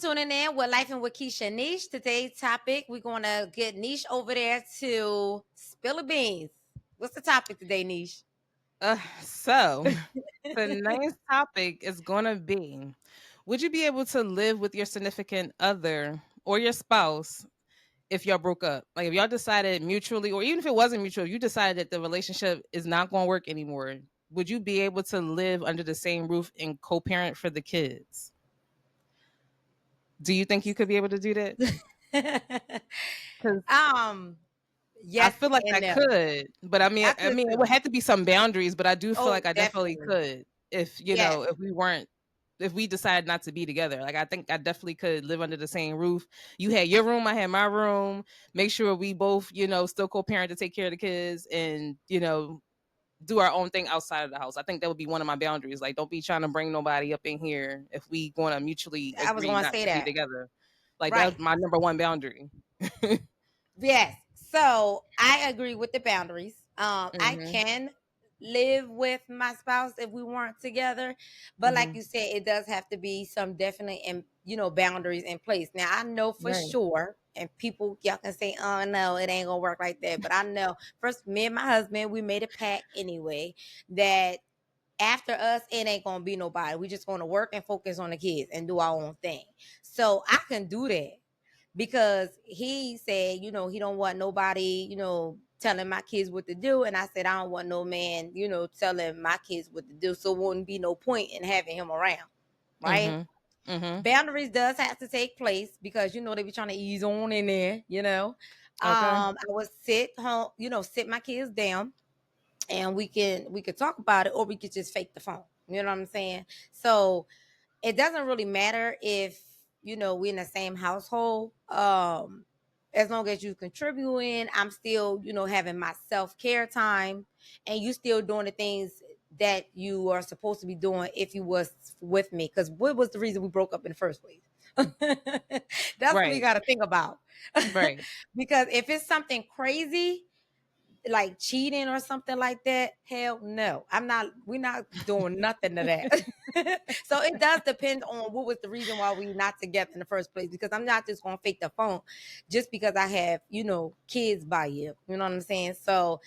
tuning in with Life and with Keisha and Niche. Today's topic, we're going to get Niche over there to spill the beans. What's the topic today, Niche? So the next topic is going to be, would you be able to live with your significant other or your spouse if y'all broke up? Like if y'all decided mutually, or even if it wasn't mutual, you decided that the relationship is not going to work anymore, would you be able to live under the same roof and co-parent for the kids? Do you think you could be able to do that? Because um, I yes feel like and I no. could, but I mean, I I could mean, it would too. have to be some boundaries. But I do feel Oh, like I definitely definitely. could if Yes. if we weren't, if we decided not to be together. Like I think I definitely could live under the same roof. You had your room, I had my room. Make sure we both, still co-parent to take care of the kids, and do our own thing outside of the house. I think that would be one of my boundaries. Like, don't be trying to bring nobody up in here if we going to mutually I was agree going to not say to be that. together. Like Right. that's my number one boundary. Yes. So I agree with the boundaries. I Hmm. can live with my spouse if we weren't together, but like Hmm. you said, it does have to be some definite and boundaries in place. Now I know for Right. sure, and people y'all can say, "Oh no, it ain't gonna work like that." But I know first, me and my husband, we made a pact anyway that after us, it ain't gonna be nobody. We just gonna work and focus on the kids and do our own thing. So I can do that because he said, he don't want nobody, telling my kids what to do. And I said, I don't want no man, telling my kids what to do. So it wouldn't be no point in having him around. Right. Mhm. Mhm. Boundaries does have to take place because they be trying to ease on in there, Okay. I would sit home, sit my kids down and we could talk about it, or we could just fake the phone. You know what I'm saying? So it doesn't really matter if we're in the same household. As long as you contributing, I'm still having my self-care time, and you still doing the things that you are supposed to be doing if you was with me, because what was the reason we broke up in the first place? That's what we Right. got to think about. Right. Because if it's something crazy like cheating or something like that, hell no, we're not doing nothing to that. So it does depend on what was the reason why we not together in the first place, because I'm not just gonna fake the phone just because I have kids by you know what I'm saying. So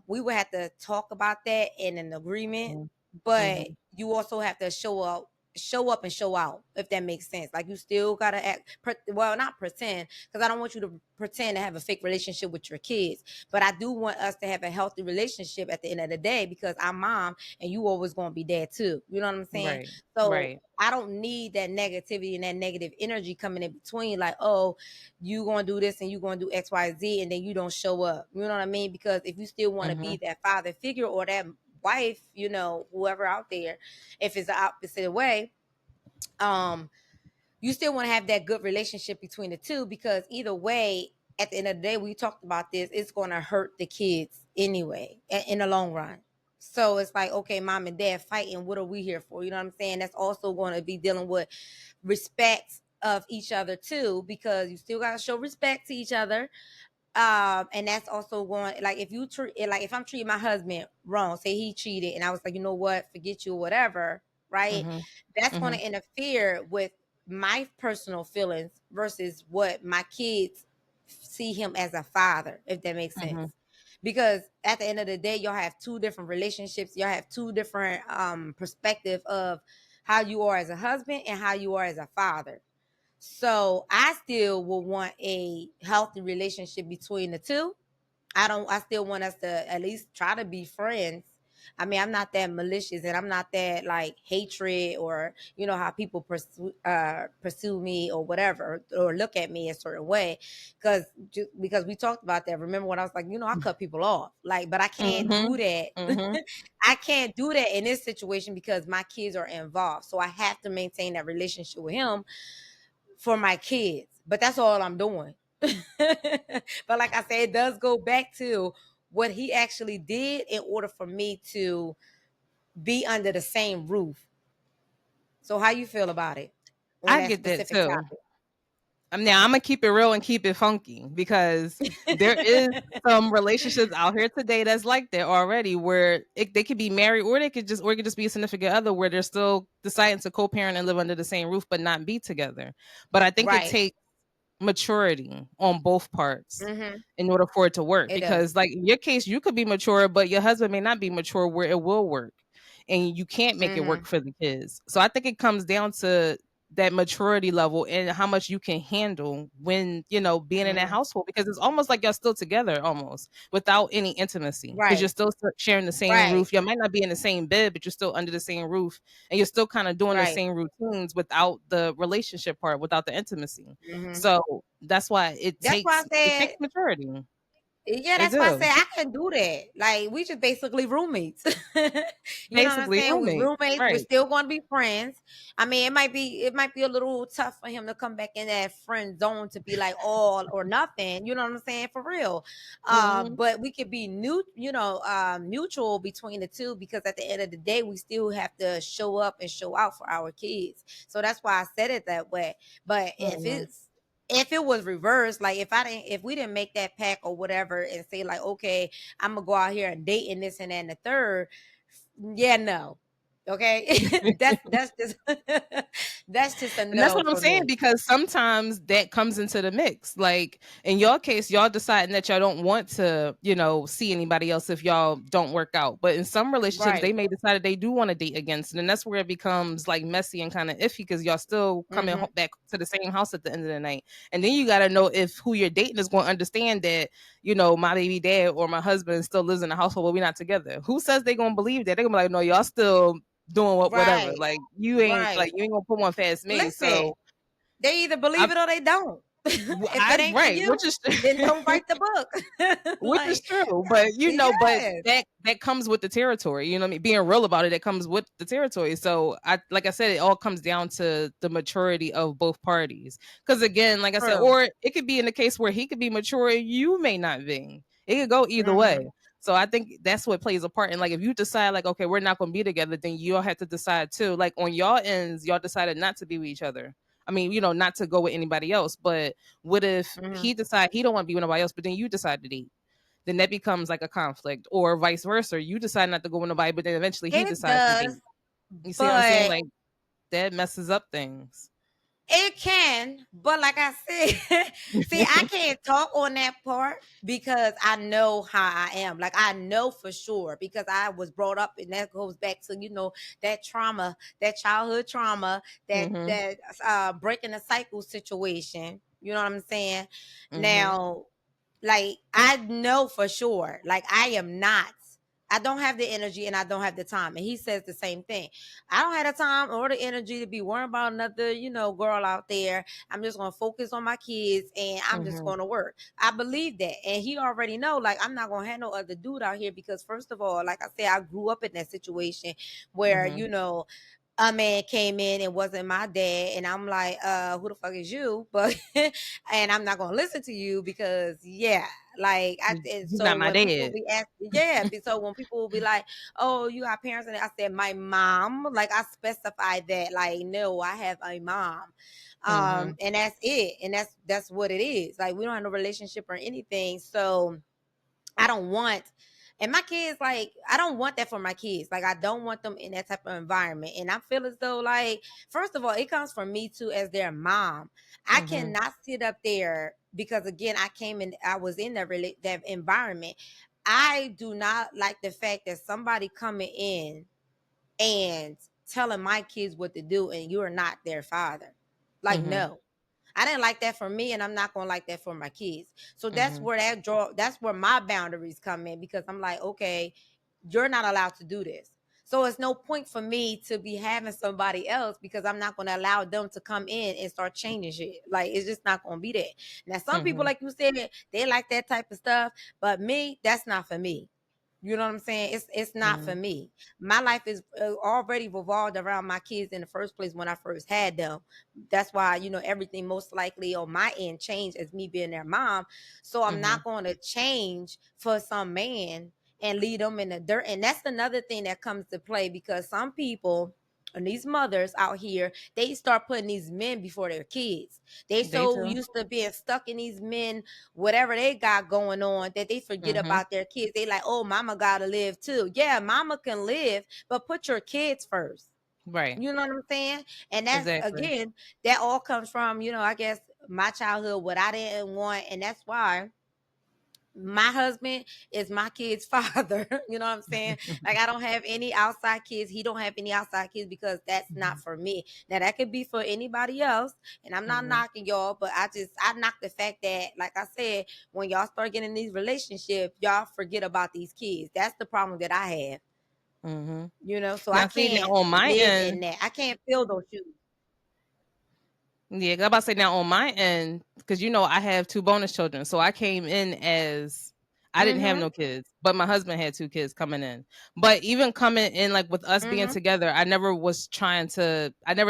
we would have to talk about that in an agreement, Mhm. but Mhm. you also have to show up and show out, if that makes sense. Like, you still gotta well, not pretend, because I don't want you to pretend to have a fake relationship with your kids, but I do want us to have a healthy relationship at the end of the day, because I'm mom and you always going to be there too. You know what I'm saying? Right. So Right. I don't need that negativity and that negative energy coming in between, like, oh, you going to do this and you going to do XYZ, and then you don't show up. You know what I mean? Because if you still want to be Mhm. that father figure or that wife, whoever out there, if it's the opposite way, um, you still want to have that good relationship between the two, because either way, at the end of the day, we talked about this, it's going to hurt the kids anyway in the long run. So it's like, okay, mom and dad fighting, what are we here for? You know what I'm saying? That's also going to be dealing with respect of each other too, because you still got to show respect to each other. And that's also going, like, if you treat, like, if I'm treating my husband wrong, say he cheated and I was like, you know what, forget you or whatever, right? Mhm. That's going Mhm. to interfere with my personal feelings versus what my kids see him as a father, if that makes Mhm. sense. Because at the end of the day, y'all have two different relationships, y'all have two different perspective of how you are as a husband and how you are as a father. So I still will want a healthy relationship between the two. I still want us to at least try to be friends. I mean, I'm not that malicious, and I'm not that like hatred, or how people pursue me or whatever, or look at me a certain way, because we talked about that. Remember when I was like, I cut people off, like, but I can't do Mhm. that. Mhm. I can't do that in this situation because my kids are involved, so I have to maintain that relationship with him for my kids. But that's all I'm doing. But like I said, it does go back to what he actually did in order for me to be under the same roof. So how you feel about it on I that get that specific too. topic? Now I'm gonna keep it real and keep it funky because there is some relationships out here today that's like that already, where they could be married, or it could just be a significant other where they're still deciding to co-parent and live under the same roof but not be together. But I think it Right. takes maturity on both parts Mm-hmm. in order for it to work, It does. because like in your case you could be mature but your husband may not be mature where it will work, and you can't make it Mm-hmm. work for the kids. So I think it comes down to that maturity level and how much you can handle when, being in that Mm-hmm. household, because it's almost like you're still together almost without any intimacy, because you're Right. still sharing the same Right. roof. You might not be in the same bed, but you're still under the same roof, and you're still kind of doing the Right. same routines without the relationship part, without the intimacy. Mm-hmm. So that's why it That's why takes I it said, takes maturity. yeah, It that's why I say do. I can do that. Like we just basically roommates. You know what I'm Basically saying? We're roommate. roommates. We're Right. still going to be friends. I mean, it might be a little tough for him to come back in that friend zone to be like all or nothing. You know what I'm saying? For real. Hmm. But we could be mutual between the two, because at the end of the day, we still have to show up and show out for our kids. So that's why I said it that way. But Hmm. if it was reversed, like if we didn't make that pact or whatever and say like, okay, I'm gonna go out here and date and this and that and the third, yeah, no. Okay. That's just that's just a And that's no what I'm for saying, me. because sometimes that comes into the mix. Like in your case, y'all deciding that y'all don't want to, see anybody else if y'all don't work out. But in some relationships, Right. they may decide that they do want to date against it. And that's where it becomes like messy and kind of iffy, because y'all still coming Mm-hmm. back to the same house at the end of the night. And then you got to know if who you're dating is going to understand that, my baby dad or my husband still lives in the household, but we're not together. Who says they going to believe that? They're going to be like, no, y'all still doing whatever. Right. Like Right. you ain't gonna put one fast me. Listen, So they either believe I, it or they don't. If it ain't for right, which you, is then don't write the book. which is Like, true, but but yes. that comes with the territory. You know what I mean? Being real about it, that comes with the territory. So like I said, it all comes down to the maturity of both parties. Because again, like I said, True. or it could be in the case where he could be mature, you may not be. It could go either way. Mm-hmm. So I think that's what plays a part. And like if you decide like, okay, we're not gonna be together, then you'll have to decide too. Like on y'all ends, y'all decided not to be with each other. I mean, not to go with anybody else. But what if Mm-hmm. he decide he don't want to be with nobody else, but then you decide to date? Then that becomes like a conflict, or vice versa. You decide not to go with nobody, but then eventually he It decides to does, date. You see what I'm saying? but Like that messes up things. it can, but like I said, see, I can't talk on that part because I know how I am. Like I know for sure because I was brought up, and that goes back to that trauma, that childhood trauma, that Mhm. that breaking the cycle situation. You know what I'm saying? Mhm. Now, like I know for sure, like I am not. I don't have the energy and I don't have the time. And he says the same thing. I don't have the time or the energy to be worrying about another, girl out there. I'm just gonna focus on my kids and I'm just Mhm. gonna work. I believe that. And he already know, like, I'm not gonna have no other dude out here because first of all, like I said, I grew up in that situation where, Mhm. a man came in and wasn't my dad, and I'm like, who the fuck is you? But and I'm not gonna listen to you because yeah, like and He's so not my when people dad. be asking, yeah, so when people will be like, oh, you got parents, and I said my mom, like I specified that, like, no, I have a mom. Mhm. And that's it, and that's what it is. Like we don't have no relationship or anything, so I don't want, and my kids, like, I don't want that for my kids. Like, I don't want them in that type of environment. And I feel as though, like, first of all, it comes from me too as their mom. I Mhm. cannot sit up there because, again, I was in that environment. I do not like the fact that somebody coming in and telling my kids what to do, and you're not their father. Like, Mhm. no. I didn't like that for me, and I'm not gonna like that for my kids. So Mhm. that's where my boundaries come in, because I'm like, okay, you're not allowed to do this. So it's no point for me to be having somebody else because I'm not gonna allow them to come in and start changing shit. Like it's just not gonna be there. Now, some people, Mhm. like you said, they like that type of stuff, but me, that's not for me. You know what I'm saying? It's not for Mhm. me. My life is already revolved around my kids in the first place when I first had them. That's why, everything most likely on my end changed as me being their mom. So I'm Mhm. not going to change for some man and lead them in the dirt. And that's another thing that comes to play because some people and these mothers out here, they start putting these men before their kids. They They so too. used to being stuck in these men, whatever they got going on, that they forget Mhm. about their kids. They like, oh, mama gotta live too. Yeah, mama can live, but put your kids first. Right. You know what I'm saying? And that's, Exactly. again, that all comes from, I guess, my childhood, what I didn't want. And that's why my husband is my kid's father. You know what I'm saying? Like, I don't have any outside kids. He don't have any outside kids, because that's not Mhm. for me. Now, that could be for anybody else, and I'm not Mhm. knocking y'all, but I knock the fact that, like I said, when y'all start getting in these relationships, y'all forget about these kids. That's the problem that I have. Mhm. So I Now, see, now can't on my live in end, that. I can't fill those shoes. yeah, 'cause I'm about to say now on my end, because I have two bonus children, so I came in as I didn't have Mm-hmm. no kids, but my husband had two kids coming in. But even coming in, like with us being Mm-hmm. together, I never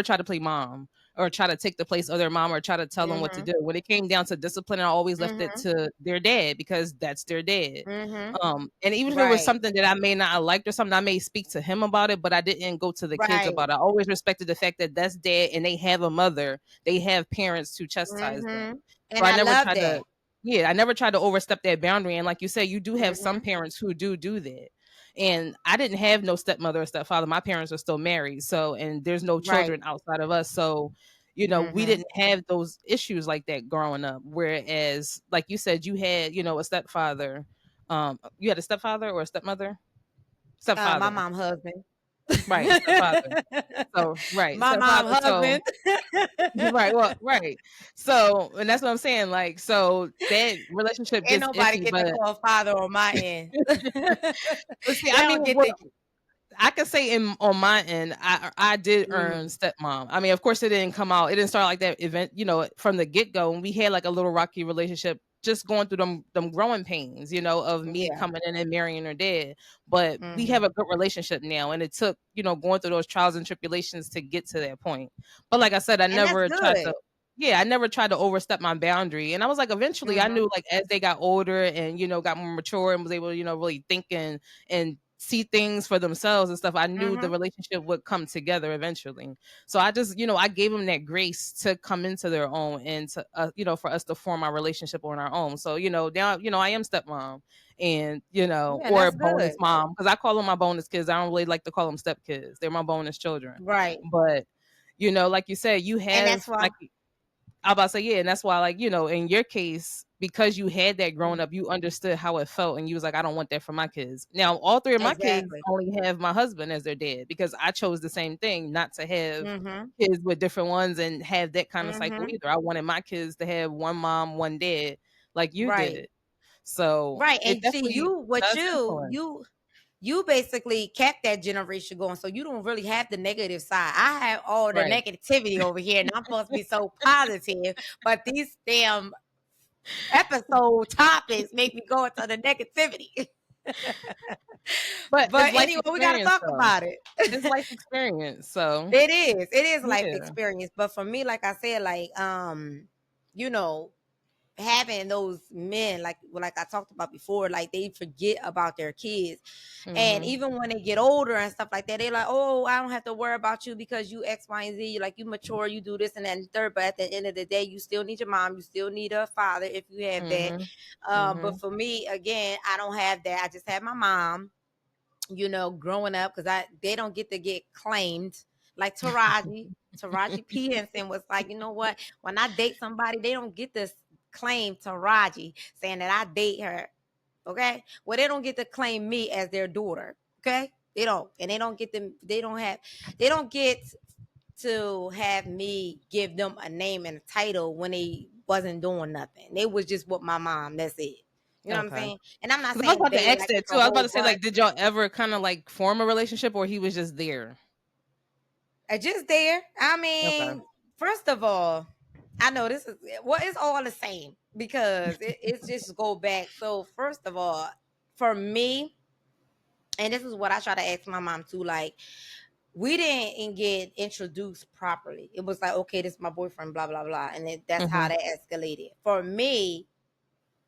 tried to play mom or try to take the place of their mom or try to tell them what to Mm-hmm. do. When it came down to discipline, I always left it Mm-hmm. to their dad because that's their dad. Mm-hmm. And even if it was Right. something that I may not have liked or something, I may speak to him about it, but I didn't go to the kids Right. about it. I always respected the fact that that's dad and they have a mother, they have parents to chastise them. Mm-hmm. So And I I never love tried that. to I never tried to overstep that boundary. And like you said, you do have some Mm-hmm. parents who do that. And I didn't have no stepmother or stepfather. My parents are still married. So, and there's no Right. children outside of us. So, we Mm-hmm. didn't have those issues like that growing up. Whereas, like you said, you had, a stepfather. You had a stepfather or a stepmother? My Stepfather. mom husband. Right, stepfather. So, right, My mom stepfather. So, husband. right, well, right. So, and that's what I'm saying. Like, so that relationship Ain't gets nobody iffy, get to but call father on my end. They but see, I mean, don't get well, to. I can say on my end, I did earn Mm, stepmom. I mean, of course, it didn't come out. It didn't start like that event, from the get go. And we had like a little rocky relationship, just going through them growing pains, of me yeah. coming in and marrying her dad. But we have Mm-hmm. a good relationship now, and it took going through those trials and tribulations to get to that point. But like I said, I And that's never tried good. to. Yeah, I never tried to overstep my boundary. And I was like, eventually I Mm-hmm. knew like as they got older and, got more mature and was able to, really think and see things for themselves and stuff, I knew the Mm-hmm. relationship would come together eventually. So I just, I gave them that grace to come into their own and to, for us to form our relationship on our own. So, now, I am stepmom and, Yeah, or that's bonus good. mom, because I call them my bonus kids. I don't really like to call them step kids. They're my bonus children. Right. But, like you said, you And that's have why. like I about to say, yeah, and that's why, like, in your case, because you had that growing Mm, up, you understood how it felt, and you was like, I don't want that for my kids. Now, all three of my kids exactly. only have my husband as their dad because I chose the same thing, not to have Mm-hmm. kids with different ones and have that kind of cycle Mm-hmm. either. I wanted my kids to have one mom, one dad, like you Right. did. So Right. it And see, definitely you, what does you, influence. you basically kept that generation going, so you don't really have the negative side. I have all the Right. negativity over here, and I'm supposed to be so positive, but these damn episode topics make me go into the negativity. But it's But life anyway, we got to experience talk though. about it. It's life experience. So It is life yeah. experience, but for me, like I said, like, you know having those men, like I talked about before, like, they forget about their kids. And Hmm. even when they get older and stuff like that, they're like, oh, I don't have to worry about you because you X, Y, and Z. Like, you mature, you do this and that and third. But at the end of the day, you still need your mom. You still need a father if you have that. Hmm. But Hmm. for me, again, I don't have that. I just have my mom, growing up, because they don't get to get claimed like Taraji P. Henson was like, you know what? When I date somebody, they don't get this claim Taraji saying that I date her. Okay. Well, they don't get to claim me as their daughter. Okay. They don't. And they don't get to have me give them a name and a title when they wasn't doing nothing. They was just with my mom. That's it. You know what I'm Okay. saying? And I'm not 'Cause I was saying about to they, ask like that it's too. a I was about whole to say, bunch. like, did y'all ever kind of like form a relationship, or he was just there? Just there. I Okay. mean, first of all, I know this is, well, it's all the same because it's just go back. So first of all, for me, and this is what I try to ask my mom too, like, we didn't get introduced properly. It was like, okay, this is my boyfriend, blah blah blah, and that's how Mhm. that escalated. For me,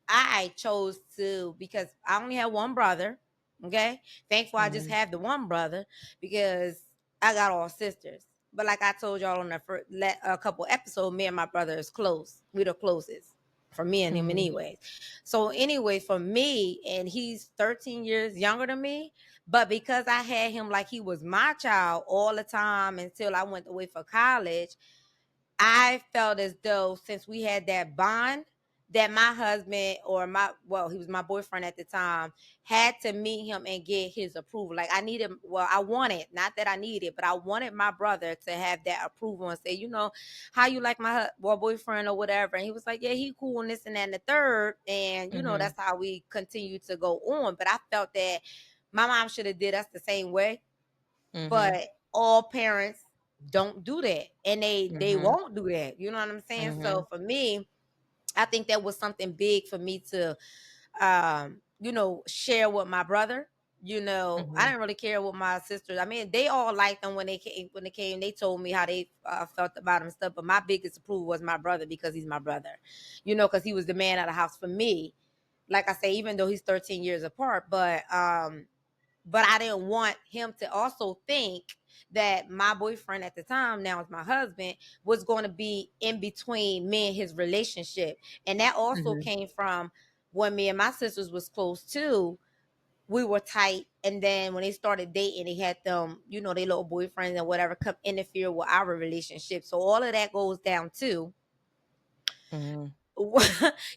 I chose to, because I only had one brother. Okay, thankful I just Mhm. have the one brother, because I got all sisters. But like I told y'all on the first a couple episodes, me and my brother is close. We the closest for me and him, Mhm. anyways. So anyway, for me, and he's 13 years younger than me. But because I had him like he was my child all the time until I went away for college, I felt as though since we had that bond, that my husband or he was my boyfriend at the time, had to meet him and get his approval. Like I wanted, not that I needed, but I wanted my brother to have that approval and say, how you like my boyfriend or whatever. And he was like, yeah, he cool and this and that and the third. And Mhm. that's how we continue to go on. But I felt that my mom should have did us the same way, Mhm. but all parents don't do that, and they Mhm. won't do that. You know what I'm saying? So Mhm. for me, I think that was something big for me to share with my brother. I Mhm. didn't really care with my sisters. I mean, they all liked them when they came. They told me how they felt about him and stuff. But my biggest approval was my brother, because he's my brother. Because he was the man of the house for me. Like I say, even though he's 13 years apart, but I didn't want him to also think that my boyfriend at the time, now is my husband, was going to be in between me and his relationship. And that also Mhm. came from when me and my sisters was close too. We were tight, and then when they started dating, they had them, their little boyfriends and whatever come interfere with our relationship. So all of that goes down too. Mhm.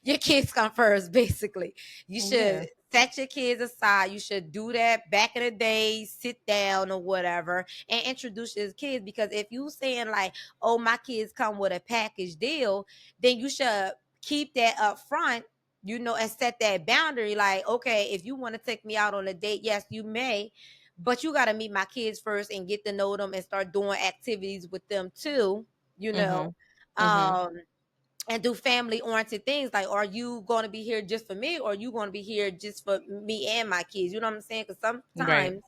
Your kids come first, basically. You should Yeah. set your kids aside. You should do that back in the day, sit down or whatever, and introduce your kids. Because if you saying like, oh, my kids come with a package deal, then you should keep that up front, and set that boundary. Like, okay, if you want to take me out on a date, yes, you may, but you got to meet my kids first and get to know them and start doing activities with them too, you know. Mhm. Mhm. Um, and do family oriented things, like, are you going to be here just for me, or are you going to be here just for me and my kids? You know what I'm saying? Because Right. sometimes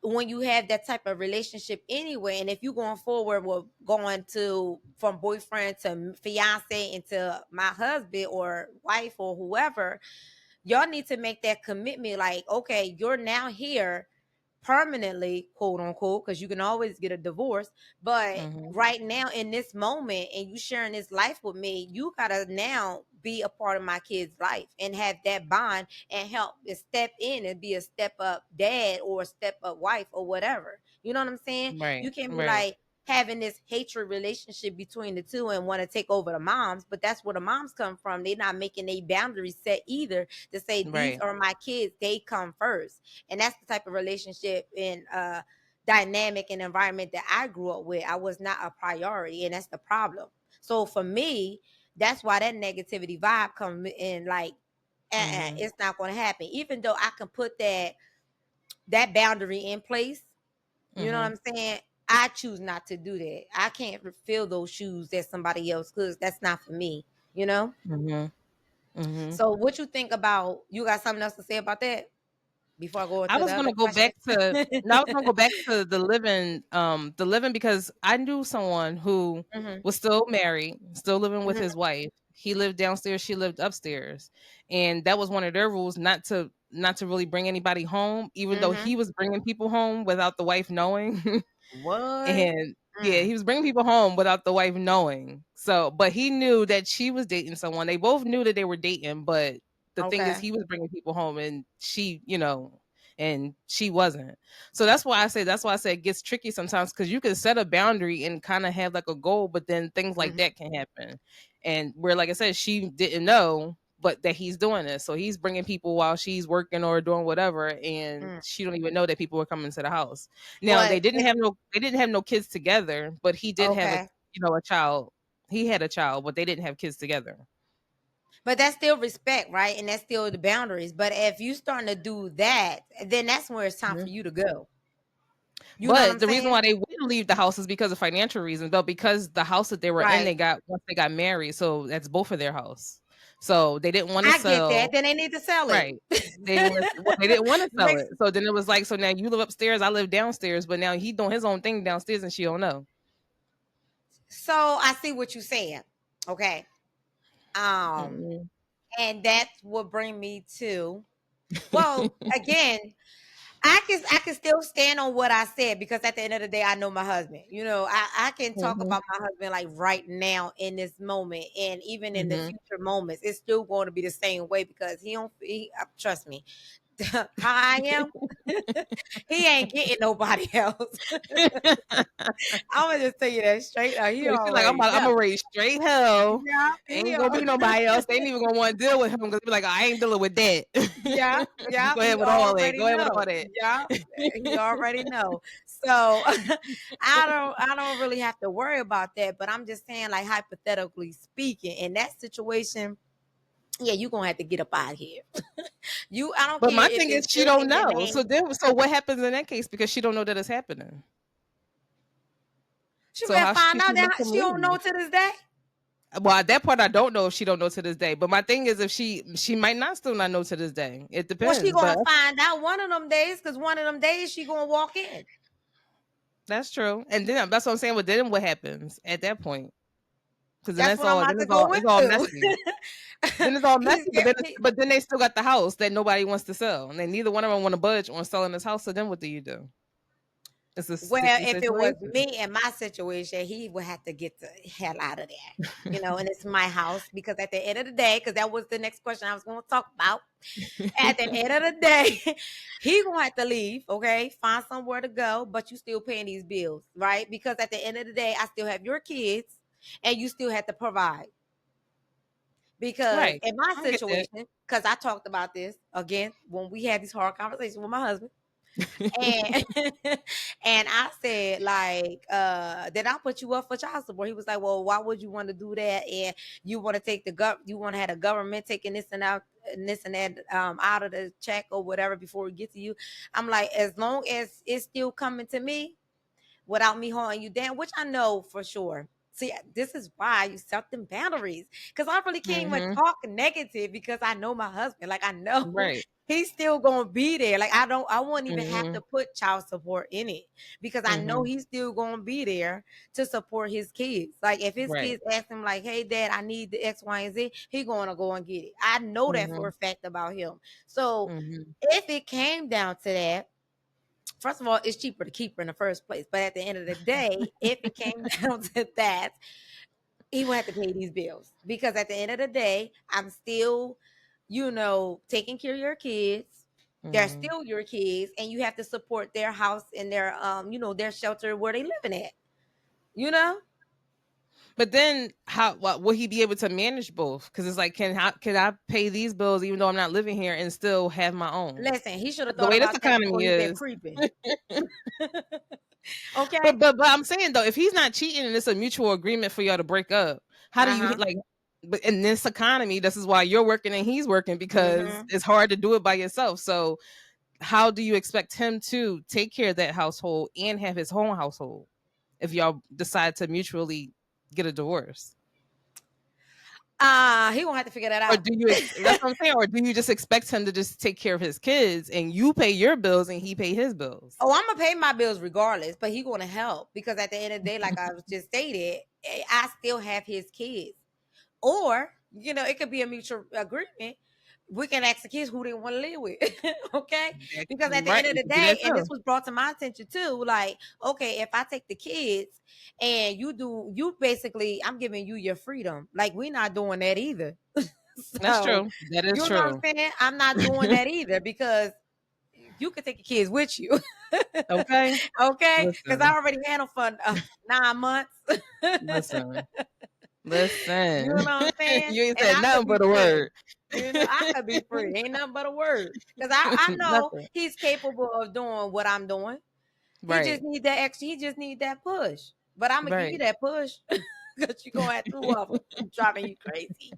when you have that type of relationship anyway, and if you're going forward with going to from boyfriend to fiance into my husband or wife or whoever, y'all need to make that commitment. Like, okay, you're now here permanently, quote unquote, because you can always get a divorce. But Mhm. right now, in this moment, and you sharing this life with me, you gotta now be a part of my kid's life and have that bond and help and step in and be a step up dad or a step up wife or whatever. You know what I'm saying? Right. You can't be Right. like having this hatred relationship between the two and want to take over the moms. But that's where the moms come from. They're not making a boundaries set either, to say these Right. are my kids, they come first. And that's the type of relationship and dynamic and environment that I grew up with. I was not a priority, and that's the problem. So for me, that's why that negativity vibe comes in. Like, Mhm. it's not going to happen. Even though I can put that boundary in place, you know what Mhm. I'm saying? I choose not to do that. I can't fill those shoes that somebody else, because that's not for me. You know. Mhm. Mhm. So what you think about? You got something else to say about that before I go I into the was other gonna go question? back to now I was gonna go back to the living because I knew someone who Mhm. was still married, still living with Mhm. his wife. He lived downstairs, she lived upstairs. And that was one of their rules, not to really bring anybody home, even though Mhm. he was bringing people home without the wife knowing. What? And yeah, Mm. he was bringing people home without the wife knowing. So, but he knew that she was dating someone. They both knew that they were dating, but the thing is, Okay. he was bringing people home, and and she wasn't. So that's why I say it gets tricky sometimes because you can set a boundary and kind of have like a goal, but then things like Mhm. that can happen. And where, like I said, she didn't know, but that he's doing this. So he's bringing people while she's working or doing whatever, and Mm. she don't even know that people were coming to the house. Now But it, they didn't have no kids together, but he did have okay. a child. He had a child, but they didn't have kids together. But that's still respect, right? And that's still the boundaries. But if you starting to do that, then that's where it's time for Mhm. you to go. You know what But I'm the reason saying? why they wouldn't leave the house is because of financial reasons, though, because the house that they were in, Right. they got once they got married, so that's both of their house. So they didn't want to I get that. sell. Then they need to sell it. Right. They didn't want to sell Makes it. So then it was like, so now you live upstairs, I live downstairs, but now he doing his own thing downstairs and she don't know. So I see what you're saying. Okay. Mhm. And that's what bring me to, well, again, I can still stand on what I said because at the end of the day, I know my husband. I can talk Mhm. about my husband like right now in this moment, and even in the Mhm. future moments, it's still going to be the same way because trust me, how I am, he ain't getting nobody else. I'm gonna just tell you that straight up. He She's like, already I'm know. gonna raise straight hell. Yeah, he Ain't gonna be nobody else. They ain't even gonna want to deal with him because be like, I ain't dealing with that. yeah, yeah, Go ahead he with all that. already Go ahead with all know. that. Yeah, he already know. So I don't really have to worry about that. But I'm just saying, like hypothetically speaking, in that situation, yeah, you gonna have to get up out of here. I don't But care my if thing is it's she don't building your know. name. So what happens in that case because she don't know that it's happening? She So better how find can out she make that them she don't know leave? to this day. Well, that part I don't know if she don't know to this day. But my thing is if she might not still not know to this day. It Well, she depends. But gonna find out one of them days, because one of them days she gonna walk in. that's true. And then that's what I'm saying. Well, then what happens at that point? Because then That's that's what I'm all. about Then to go it's all into. messy. Then it's all He's messy. get, But then they still got the house that nobody wants to sell, and then neither one of them want to budge on selling this house. So then what do you do? It's a Well, sticky if it was situation. me in my situation, he would have to get the hell out of there. And it's my house because at the end of the day, because that was the next question I was going to talk about. At the end of the day, he gonna have to leave, okay? Find somewhere to go, but you still paying these bills, right? Because at the end of the day, I still have your kids, and you still have to provide. Because Right. in my I get that. situation, because I talked about this again when we had these hard conversations with my husband. And and I said, like, did I put you up for child support? He was like, well, why would you want to do that? And you want to take you want to have the government taking this and out and this and that out of the check or whatever before we get to you. I'm like, as long as it's still coming to me without me holding you down, which I know for sure. See, this is why you set them boundaries. Because I really can't even Hmm. talk negative because I know my husband. Like I know Right. he's still gonna be there. Like I won't even have Hmm. to put child support in it because I know Hmm. he's still gonna be there to support his kids. Like if his Right. kids ask him, like, hey dad, I need the X, Y, and Z, he gonna go and get it. I know that for Hmm. a fact about him. So Hmm. if it came down to that, first of all, it's cheaper to keep her in the first place. But at the end of the day, if it came down to that, he would have to pay these bills because at the end of the day, I'm still, taking care of your kids. They're Hmm. still your kids, and you have to support their house and their, their shelter where they living at. You know, But then how what, will he be able to manage both? Because it's like, can I pay these bills even though I'm not living here and still have my own? listen, he should have The thought way this about that before economy he been is. creeping. Okay. But I'm saying though, if he's not cheating and it's a mutual agreement for y'all to break up, how do Uh you huh. like? But in this economy, this is why you're working and he's working because Mm-hmm. it's hard to do it by yourself. So how do you expect him to take care of that household and have his own household if y'all decide to mutually get a divorce? He won't have to figure that Or out. do you? That's what I'm saying. Or do you just expect him to just take care of his kids and you pay your bills and he pay his bills? Oh, I'm gonna pay my bills regardless, but he gonna help because at the end of the day, like I was just stated, I still have his kids. Or, it could be a mutual agreement. We can ask the kids who they want to live with. Okay. Because at the Right, end of you the can do that day, and too. this was brought to my attention too, like, okay, if I take the kids and you basically, I'm giving you your freedom. Like, we're not doing that either. That's So, true. That is you know what I'm true. saying? I'm not doing that either because you can take your kids with you. Okay. Okay. Because I Listen, already handled for 9 months. listen, You listen. know what I'm saying? You ain't And said I could nothing be but a free. word. I could be free. Ain't nothing but a word. Because I know Nothing. he's capable of doing what I'm doing. He just Right. need that extra. He just need that push. But I'm gonna give you Right. that push because you're gonna have two of them driving you crazy.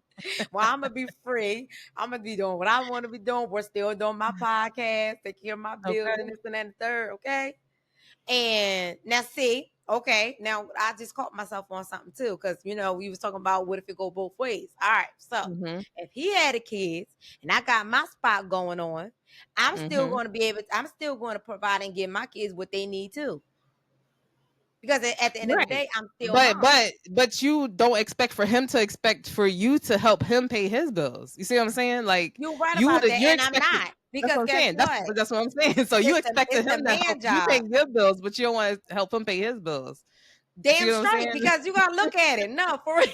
Well, I'm gonna be free. I'm gonna be doing what I want to be doing. We're still doing my podcast, taking care of my bills and Okay. this and that and the third. Okay. And now see, okay, now I just caught myself on something too, because we was talking about what if it go both ways. All right, so Mhm. if he had a kids and I got my spot going on, Mhm. I'm still going to provide and give my kids what they need too. Because at the end of the Right. day, I'm still But mom. but but you don't expect for him to expect for you to help him pay his bills. You see what I'm saying? Like You're right about that, you're and I'm expecting not. That's Because what I'm guess saying. what? That's what I'm saying. So you It's expected the him to help man you pay job. your bills, but you don't want to help him pay his bills. You see Damn what I'm straight, saying? because you gotta look at it. No, for real.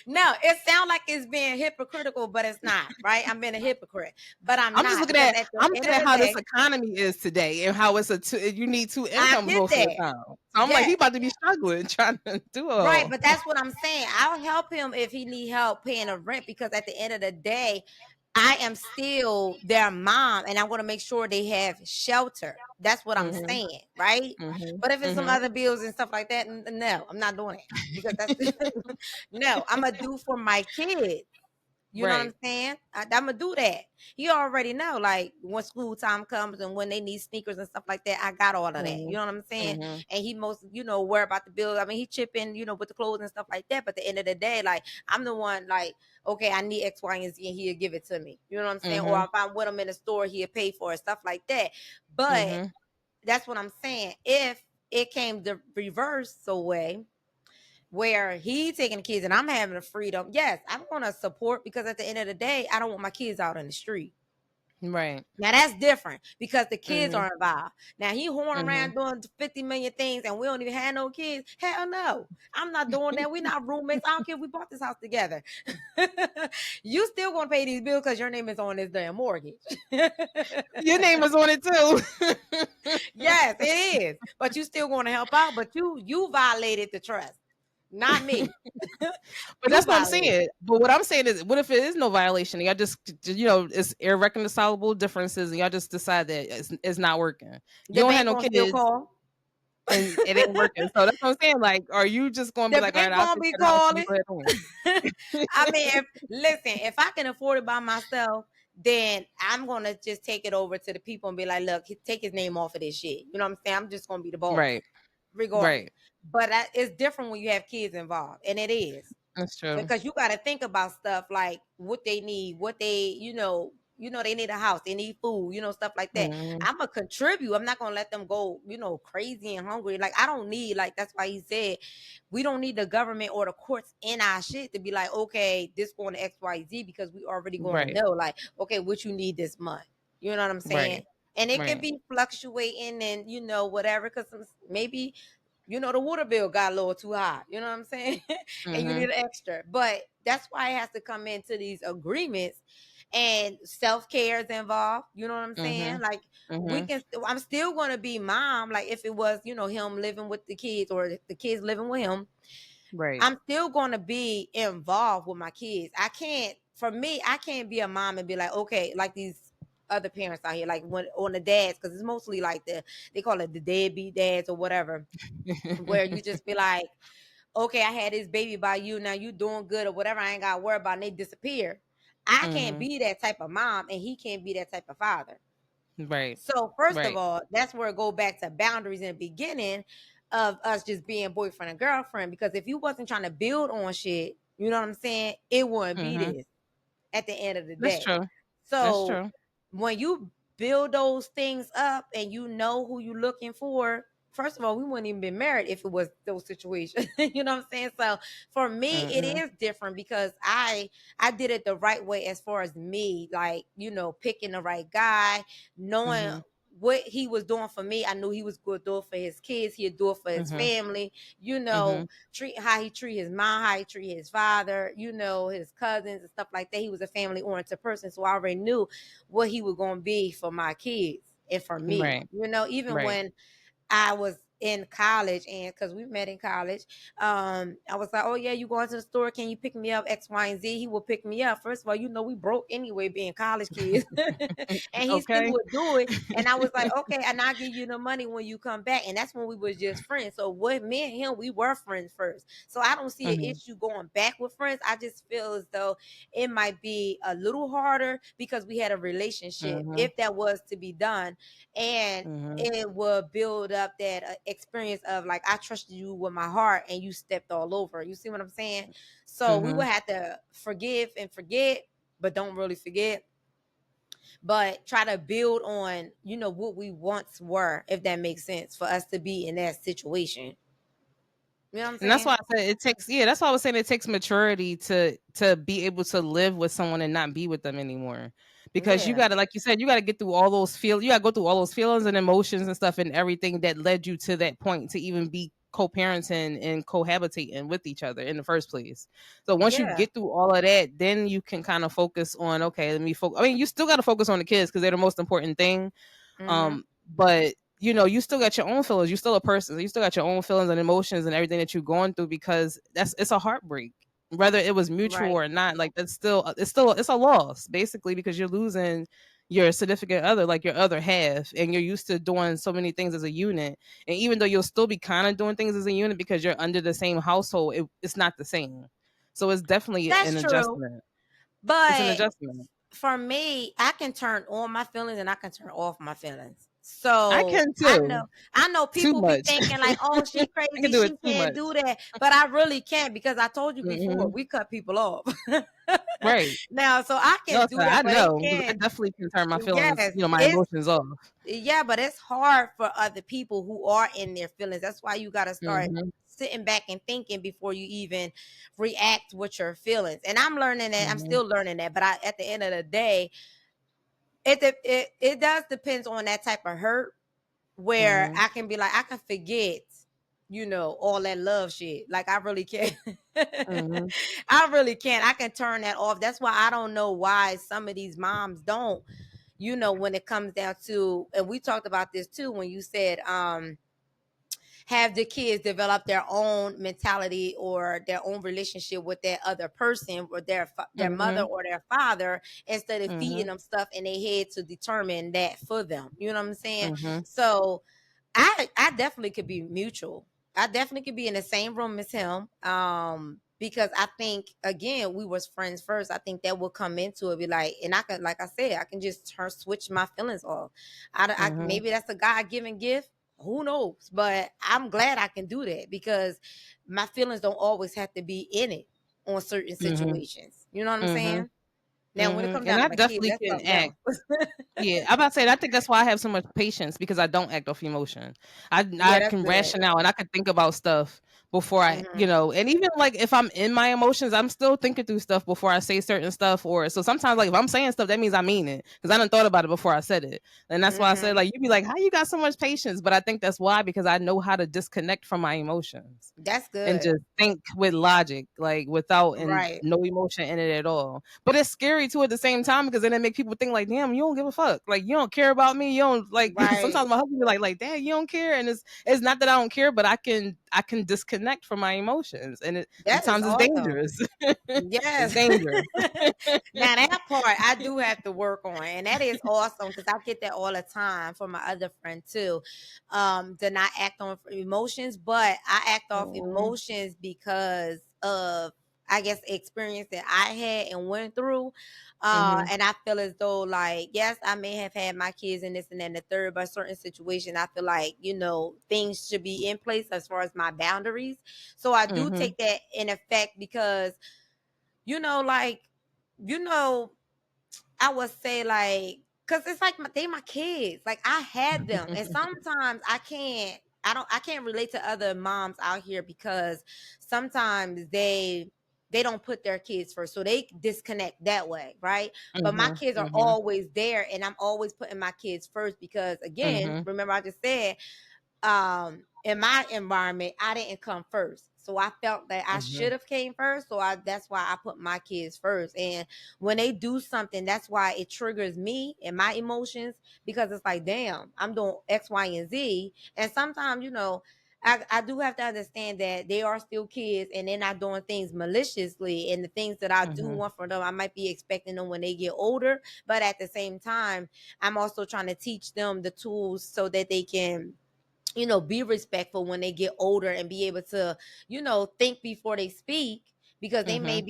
No, it sounds like it's being hypocritical, but it's not, right? I'm being a hypocrite, but I'm I'm just not, looking because at at the I'm end looking of at the how this day, economy is today and how you need two I incomes get most of the that. time. So I'm like, he Yes. about to be struggling trying to do it Right, all. but that's what I'm saying. I'll help him if he need help paying a rent, because at the end of the day, I am still their mom and I want to make sure they have shelter. That's what I'm Mhm. saying, right? Mhm. But if it's some Mhm. other bills and stuff like that, no, I'm not doing it, because that's no, I'm gonna do for my kids. You know what I'm Right. saying? I'm gonna do that. You already know, like when school time comes and when they need sneakers and stuff like that, I got all of that. You Mhm. know what I'm saying? Mhm. And he most, worry about the bill. I mean, he chip in, with the clothes and stuff like that. But at the end of the day, like I'm the one, like, okay, I need X, Y, and Z, and he'll give it to me. You know what I'm saying? Or Mhm. if I'm with him in the store, he'll pay for it, stuff like that. But Mhm. that's what I'm saying. If it came the reverse way, where he taking the kids and I'm having the freedom. Yes, I'm gonna support, because at the end of the day, I don't want my kids out in the street. Right. Now that's different, because the kids Mhm. are involved. Now he horn Mhm. around doing 50 million things and we don't even have no kids. Hell no. I'm not doing that. We're not roommates. I don't care if we bought this house together. You still gonna pay these bills because your name is on this damn mortgage. Your name is on it too. Yes, it is. But you still gonna help out. But you violated the trust, not me. But You that's what I'm violated. saying. But what I'm saying is, what if it is no violation? Y'all just, it's irreconcilable differences, and y'all just decide that it's not working. You The don't have bank no gonna still kids, call. and it ain't working. So that's what I'm saying. Like, are you just going to be The like, all right, bank I'll gonna take be care of the house, and you calling. go ahead on? I mean, if I can afford it by myself, then I'm gonna just take it over to the people and be like, look, take his name off of this shit. You know what I'm saying? I'm just gonna be the boss, Right, regardless. right. But it's different when you have kids involved, and it is. That's true. Because you got to think about stuff like what they need, what they, they need a house, they need food, stuff like that. Mhm. I'm gonna contribute. I'm not gonna let them go, crazy and hungry. Like I don't need, like that's why he said we don't need the government or the courts in our shit to be like, okay, this going to XYZ, because we already going to Right, know, like, okay, what you need this month. You know what I'm saying? right, And it can right. be fluctuating and whatever, because maybe the water bill got a little too high, you know what I'm saying? And you need Mhm. an extra. But that's why it has to come into these agreements, and self-care is involved, you know what I'm saying? Mhm. Like Mhm. I'm still gonna be mom, like if it was, him living with the kids or the kids living with him. Right. I'm still gonna be involved with my kids. For me, I can't be a mom and be like, okay, like these other parents out here, like when on the dads, because it's mostly like they call it the deadbeat dads or whatever, where you just be like, okay, I had this baby by you, now you doing good or whatever, I ain't got to worry about, and they disappear. I can't Mhm. be that type of mom, and he can't be that type of father. Right, So first of right. all, that's where it go back to boundaries in the beginning of us just being boyfriend and girlfriend. Because if you wasn't trying to build on shit, you know what I'm saying, it wouldn't be Mhm. this at the end of the That's day. true. That's So true. when you build those things up and you know who you're looking for, first of all, we wouldn't even be married if it was those situations. You know what I'm saying? So for me, it Mhm. is different, because I did it the right way as far as me, like, picking the right guy, knowing Mhm. what he was doing for me. I knew he was going to do it for his kids, he'd do it for his Mhm. family, Mhm. treat how he treat his mom, how he treat his father, his cousins and stuff like that. He was a family oriented person, so I already knew what he was going to be for my kids and for me. Right. Even Right. when I was in college, and because we met in college, I was like, oh yeah, you going to the store, can you pick me up X, Y, and Z? He will pick me up. First of all, we broke anyway, being college kids. And he still Okay. would do it. And I was like, okay, and I'll give you the money when you come back. And that's when we was just friends. So with me and him, we were friends first. So I don't see an Mhm. issue going back with friends. I just feel as though it might be a little harder because we had a relationship, Mhm. if that was to be done. And Mhm. it will build up that experience of like, I trusted you with my heart and you stepped all over. You see what I'm saying? So we would Mhm. have to forgive and forget, but don't really forget, but try to build on, what we once were, if that makes sense, for us to be in that situation. You know what I'm And that's why saying? I said it takes, yeah, that's why I was saying it takes maturity to be able to live with someone and not be with them anymore. because you Yeah. gotta, like you said, you gotta get through all those feel. You gotta go through all those feelings and emotions and stuff and everything that led you to that point to even be co-parenting and cohabitating with each other in the first place. So once you Yeah. get through all of that, then you can kind of focus on, okay, let me focus. I mean, you still got to focus on the kids because they're the most important thing. Mm-hmm. But you still got your own feelings. You still a person. You still got your own feelings and emotions and everything that you're going through because it's a heartbreak. Whether it was mutual Right. or not, like it's a loss basically because you're losing your significant other, like your other half, and you're used to doing so many things as a unit. And even though you'll still be kind of doing things as a unit because you're under the same household, it's not the same. So it's definitely That's an true. adjustment. It's an But adjustment. for me, I can turn on my feelings and I can turn off my feelings. I So can I too. know, I know Too people be much. thinking like, oh, she I can crazy, do it she too can't much. do that. But I really can't because I told you before, Hmm. we cut people off. Right. Now, so I No, can so do that, I but it know because I can, definitely can turn my feelings, yes, my it's, emotions off. yeah, but it's hard for other people who are in their feelings. That's why you got to start Mhm, sitting back and thinking before you even react with your feelings. And I'm learning that. I'm mhm, still learning that. But at the end of the day, it does depends on that type of hurt where mhm, I can be like I can forget, all that love shit. Like I really can. mhm, I really can. I can turn that off. That's why I don't know why some of these moms don't. When it comes down to, and we talked about this too when you said have the kids develop their own mentality or their own relationship with that other person or their mother mhm, or their father instead of feeding mhm, them stuff in their head to determine that for them. You know what I'm saying? mhm, So I definitely could be mutual. I definitely could be in the same room as him. Because I think again we was friends first. I think that will come into it. Be like, and I can, like I said, I can just switch my feelings off. mhm, Maybe that's a God given gift. Who knows? But I'm glad I can do that because my feelings don't always have to be in it on certain mhm, situations. You know what I'm mhm, saying? Now, when it mhm, comes and down to I my kids, definitely that's can something act. else. Yeah, I'm about to say, I think that's why I have so much patience because I don't act off emotion. I Yeah, that's can good. ration out and I can think about stuff before Hmm. and even like if I'm in my emotions, I'm still thinking through stuff before I say certain stuff. Or so sometimes, like if I'm saying stuff, that means I mean it because I done thought about it before I said it. And that's why I said, Hmm. like, you be like, how you got so much patience? But I think that's why because I know how to disconnect from my emotions That's and good. just think with logic, like without and Right. no emotion in it at all. But it's scary too at the same time because then it make people think like, damn, you don't give a fuck. Like you don't care about me. You don't like Right. sometimes my husband be like, dad, you don't care. And it's not that I don't care, but I can disconnect from my emotions. And That is sometimes it's awesome. dangerous. It's Yes. dangerous. Now that part I do have to work on, and that is awesome because I get that all the time from my other friend too. To not act on emotions, but I act off Mhm, emotions because of, I guess, experience that I had and went through. mhm, And I feel as though, like, yes, I may have had my kids in this and then the third, but certain situation, I feel like, things should be in place as far as my boundaries. So I do mhm, take that in effect because, like, you know, I would say like, cause it's like they my kids. Like I had them, and sometimes I can't relate to other moms out here because sometimes they don't put their kids first, so they disconnect that way, right? But my mhm, kids are mhm, always there, and I'm always putting my kids first because, again, mhm, remember I just said in my environment I didn't come first, so I felt that I should mhm, have came first, so that's why I put my kids first. And when they do something, that's why it triggers me and my emotions, because it's like, damn, I'm doing X, Y, and Z. And sometimes, I do have to understand that they are still kids and they're not doing things maliciously, and the things that I do mhm, want from them I might be expecting them when they get older. But at the same time, I'm also trying to teach them the tools so that they can, be respectful when they get older and be able to, think before they speak, because mhm,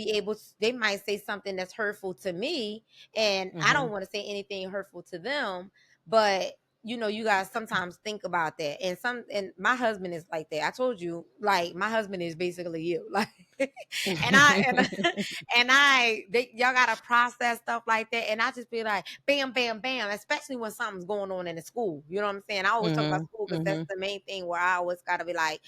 they might say something that's hurtful to me, and I don't mhm, want to say anything hurtful to them. But you guys sometimes think about that, and my husband is like that. I told you, like, my husband is basically you, like, and y'all gotta process stuff like that, and I just be like, bam, bam, bam. Especially when something's going on in the school. You know what I'm saying? I always talk about mhm, school because that's mhm. the main thing where I always gotta be like,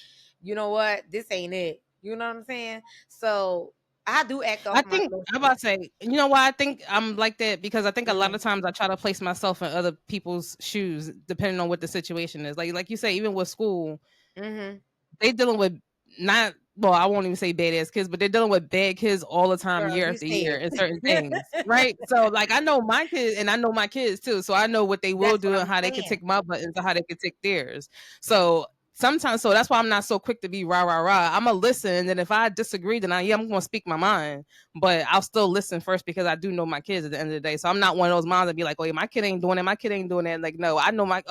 you know what, this ain't it. You know what I'm saying? So I do act I off my think I'm emotions. about to say, you know why I think I'm like that? Because I think a lot Mm, of times I try to place myself in other people's shoes, depending on what the situation is. Like you say, even with school, mm-hmm. they dealing with not well, I won't even say badass kids, but they're dealing with bad kids all the time, Girl, year you after year, said and certain things, right? So, like, I know my kids, and I know my kids too, so I know what they will that's do what and I'm how they can saying. take my buttons and how they can take theirs. So sometimes, so that's why I'm not so quick to be rah rah rah. I'm gonna listen, and then if I disagree, then I'm gonna speak my mind, but I'll still listen first because I do know my kids at the end of the day. So I'm not one of those moms that be like, "Oh, yeah, my kid ain't doing that. My kid ain't doing that." Like, no, I know my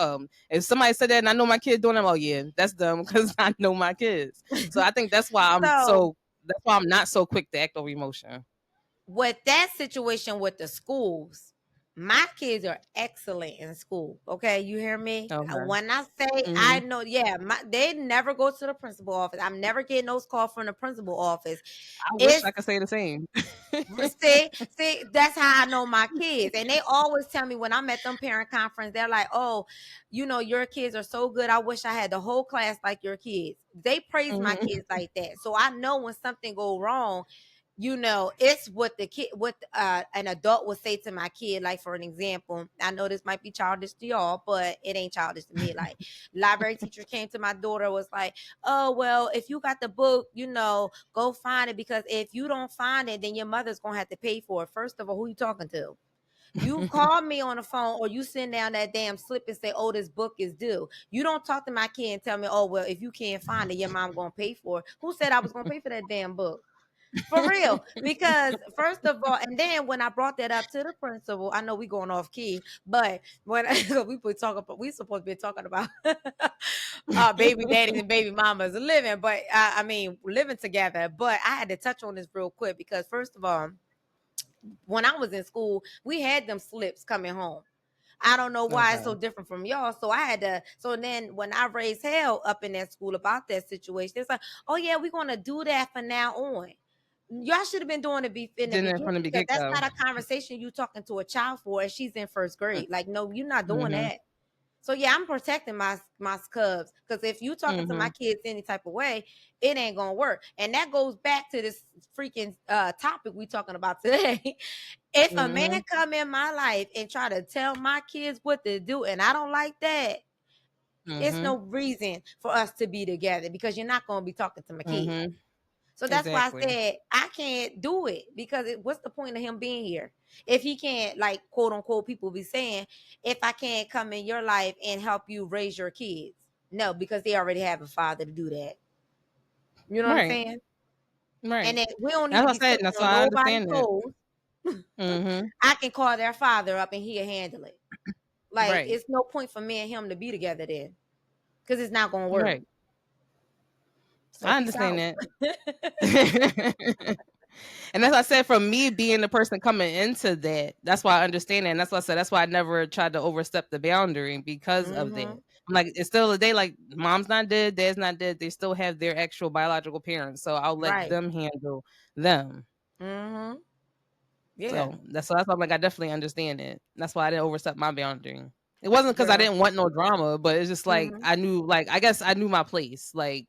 If somebody said that and I know my kid doing it, oh yeah, that's dumb because I know my kids. So I think So that's why I'm not so quick to act over emotion. with that situation with the schools, my kids are excellent in school. Okay, you hear me? Okay. When I say I Mhm. know, yeah, they never go to the principal office. I'm never getting those calls from the principal office. I wish It's I could say the same. see, that's how I know my kids. And they always tell me when I'm at them parent conference, they're like, oh, your kids are so good. I wish I had the whole class like your kids. They praise my Mhm. kids like that. So I know when something go wrong, it's what the kid, what an adult would say to my kid. Like, for an example, I know this might be childish to y'all, but it ain't childish to me. Like, library teacher came to my daughter, was like, oh, well, if you got the book, go find it, because if you don't find it, then your mother's gonna have to pay for it. First of all, who you talking to? You call me on the phone, or you send down that damn slip and say, oh, this book is due. You don't talk to my kid and tell me, oh, well, if you can't find it, your mom gonna pay for it. Who said I was gonna pay for that damn book? For real. Because first of all, and then when I brought that up to the principal, I know we going off key, but when we supposed to be talking about baby daddies and baby mamas living, but I mean living together. But I had to touch on this real quick because first of all, when I was in school, we had them slips coming home. I don't know why it's so Okay. different from y'all. So I had to. So then, when I raised hell up in that school about that situation, it's like, oh yeah, we're gonna do that from now on. Y'all should have been doing it in the Did it beginning, from the because get that's go. not a conversation you talking to a child for, and she's in first grade. Like, no, you're not doing Mhm. that. So yeah, I'm protecting my cubs, because if you talking to my Mhm. kids any type of way, it ain't gonna work. And that goes back to this freaking topic we talking about today. If a man Mhm. come in my life and try to tell my kids what to do, and I don't like that, it's no Mhm. reason for us to be together, because you're not gonna be talking to my kids. Mhm. So that's why I Exactly. said I can't do it, because what's the point of him being here if he can't, like, quote unquote, people be saying, if I can't come in your life and help you raise your kids? No, because they already have a father to do that. You know what I'm Right. saying? And Right. then we don't need That's to what be I said. stepping That's on why I nobody's understand it. toes. Mhm. I can call their father up and he'll handle it. Like, Right. it's no point for me and him to be together then, because it's not gonna work. Right. So I peace understand out. that. And as I said, from me being the person coming into that, that's why I understand that. And that's why I said that's why I never tried to overstep the boundary because of that. Mm-hmm. I'm like, it's still a day, like mom's not dead, dad's not dead. They still have their actual biological parents. So I'll let Right. them handle them. Mm-hmm. Yeah. So that's why I'm like, I definitely understand it. That's why I didn't overstep my boundary. It wasn't because I Girl. didn't want no drama, but it's just like Mm-hmm. I knew, like I guess I knew my place. Like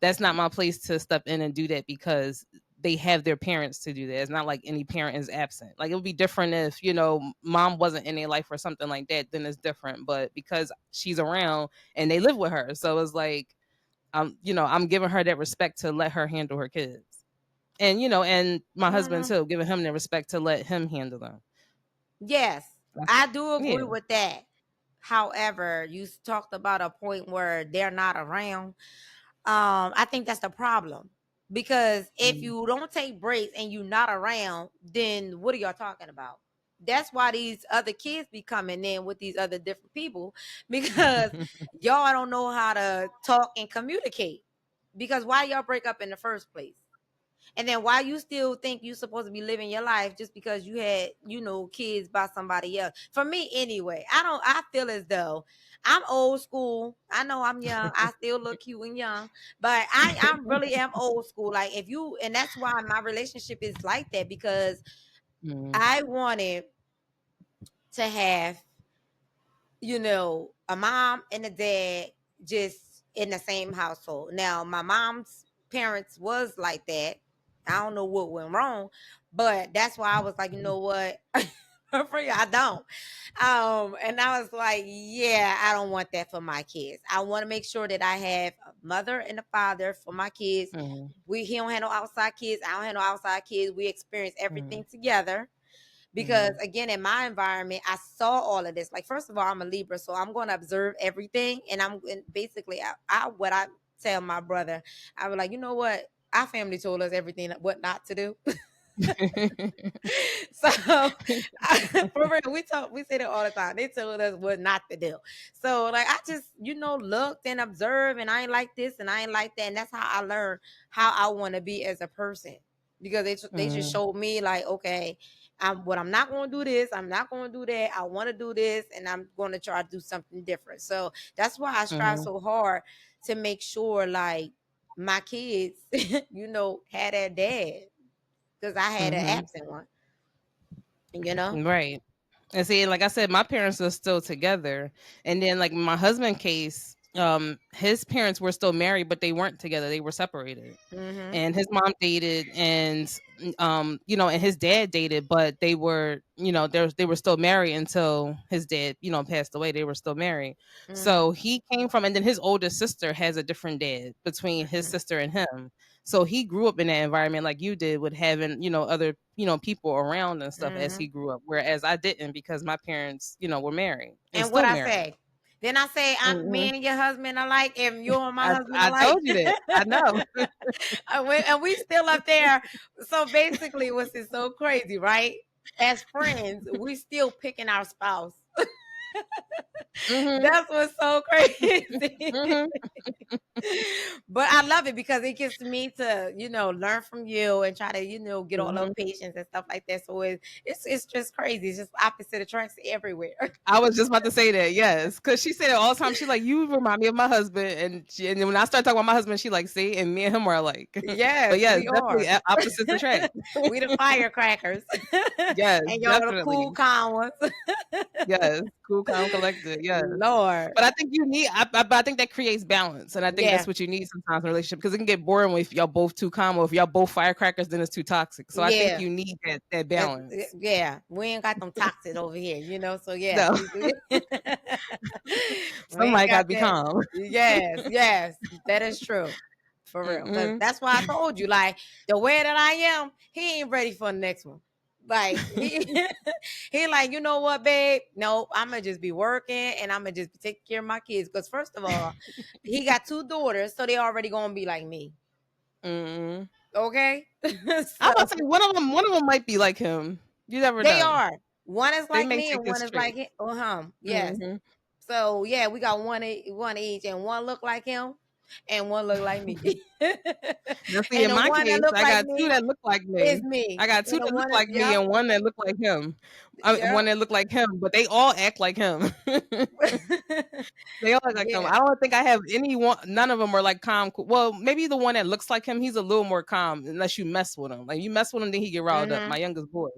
that's not my place to step in and do that because they have their parents to do that. It's not like any parent is absent. Like it would be different if mom wasn't in their life or something like that. Then it's different. But because she's around and they live with her, so it's like I'm giving her that respect to let her handle her kids. And my husband Mm-hmm. too, giving him the respect to let him handle them. Yes, That's, I do yeah. agree with that. However, you talked about a point where they're not around. I think that's the problem, because if Mm. you don't take breaks and you're not around, then what are y'all talking about? That's why these other kids be coming in with these other different people, because y'all don't know how to talk and communicate. Because why y'all break up in the first place? And then why you still think you supposed to be living your life just because you had, kids by somebody else? For me anyway, I feel as though I'm old school. I know I'm young. I still look cute and young, but I really am old school. Like, and that's why my relationship is like that, because Mm. I wanted to have, a mom and a dad just in the same household. Now, my mom's parents was like that, I don't know what went wrong, but that's why I was like, you know what? For you, I don't. And I was like, yeah, I don't want that for my kids. I want to make sure that I have a mother and a father for my kids. Mm-hmm. He don't have no outside kids. I don't have no outside kids. We experience Mm-hmm. everything together. Because Mm-hmm. again, in my environment, I saw all of this. Like, first of all, I'm a Libra, so I'm going to observe everything. And basically, what I tell my brother, I was like, you know what? Our family told us everything what not to do. So for real, we say that all the time. They told us what not to do. So like I just, looked and observed, and I ain't like this and I ain't like that. And that's how I learned how I want to be as a person. Because they just Mm-hmm. showed me like, okay, I'm not gonna do this, I'm not gonna do that, I want to do this, and I'm gonna try to do something different. So that's why I strive Mm-hmm. so hard to make sure like my kids, had their dad, because I had an Mm-hmm. absent one, you know. Right. And see, like I said, my parents are still together. And then like my husband case, his parents were still married, but they weren't together. They were separated. Mm-hmm. And his mom dated and and his dad dated, but they were, they were still married until his dad, passed away. They were still married. Mm-hmm. So he came from, and then his oldest sister has a different dad between his sister and him. So he grew up in that environment like you did, with having, other, people around and stuff as Mm-hmm. he grew up. Whereas I didn't, because my parents, were married and And what still I married. say? Then I say, I'm Hmm. me and your husband alike, and you and my husband I alike. told you that. I know. And we still up there. So basically, what's is so crazy, right? As friends, we still picking our spouse. Hmm. That's what's so crazy. Hmm. But I love it because it gets me to, learn from you and try to, get all the Hmm. patience and stuff like that. So it's just crazy. It's just opposite attracts everywhere. I was just about to say that, yes, because she said it all the time. She like, you remind me of my husband, and then when I start talking about my husband, she like, see, and me and him are like, but Yes, yes, we definitely are. opposites attract. We the firecrackers. Yes, And y'all the cool, definitely. calm ones. Yes, cool, calm, collected. Yes, Lord. but I think you need. But I think that creates balance, and I think that's Yeah. what you need sometimes in a relationship, because it can get boring if y'all both too calm, or if y'all both firecrackers, then it's too toxic. So I think Yeah. you need that balance. Yeah. We ain't got them toxic over here, So yes, No, we ain't somebody got got to be that. calm. Yes, yes. That is true. For real. Because Mm-mm. that's why I told you, like, the way that I am, he ain't ready for the next one. Like he like, you know what, babe? No, I'm gonna just be working and I'm gonna just be taking care of my kids. Because first of all, he got two daughters, so they already gonna be like me. Mm-mm. Okay. I'm So about to say one of them might be like him. You never they know. are. One is They like may me take and his one is like trait. him. Yes. Hmm. So yeah, we got one each, and one look like him, and one look like me. Now, see, And in the my one that case, look I like got two me that look like is me. I me. got two And the that look one is like me yep, and one that look like him. yep. One that look like him, but they all act like him. They all act like him. Yeah. I don't think I have any one. None of them are like calm. Well, maybe the one that looks like him, he's a little more calm, unless you mess with him. Like you mess with him, then he get riled up. My Hmm. youngest boy.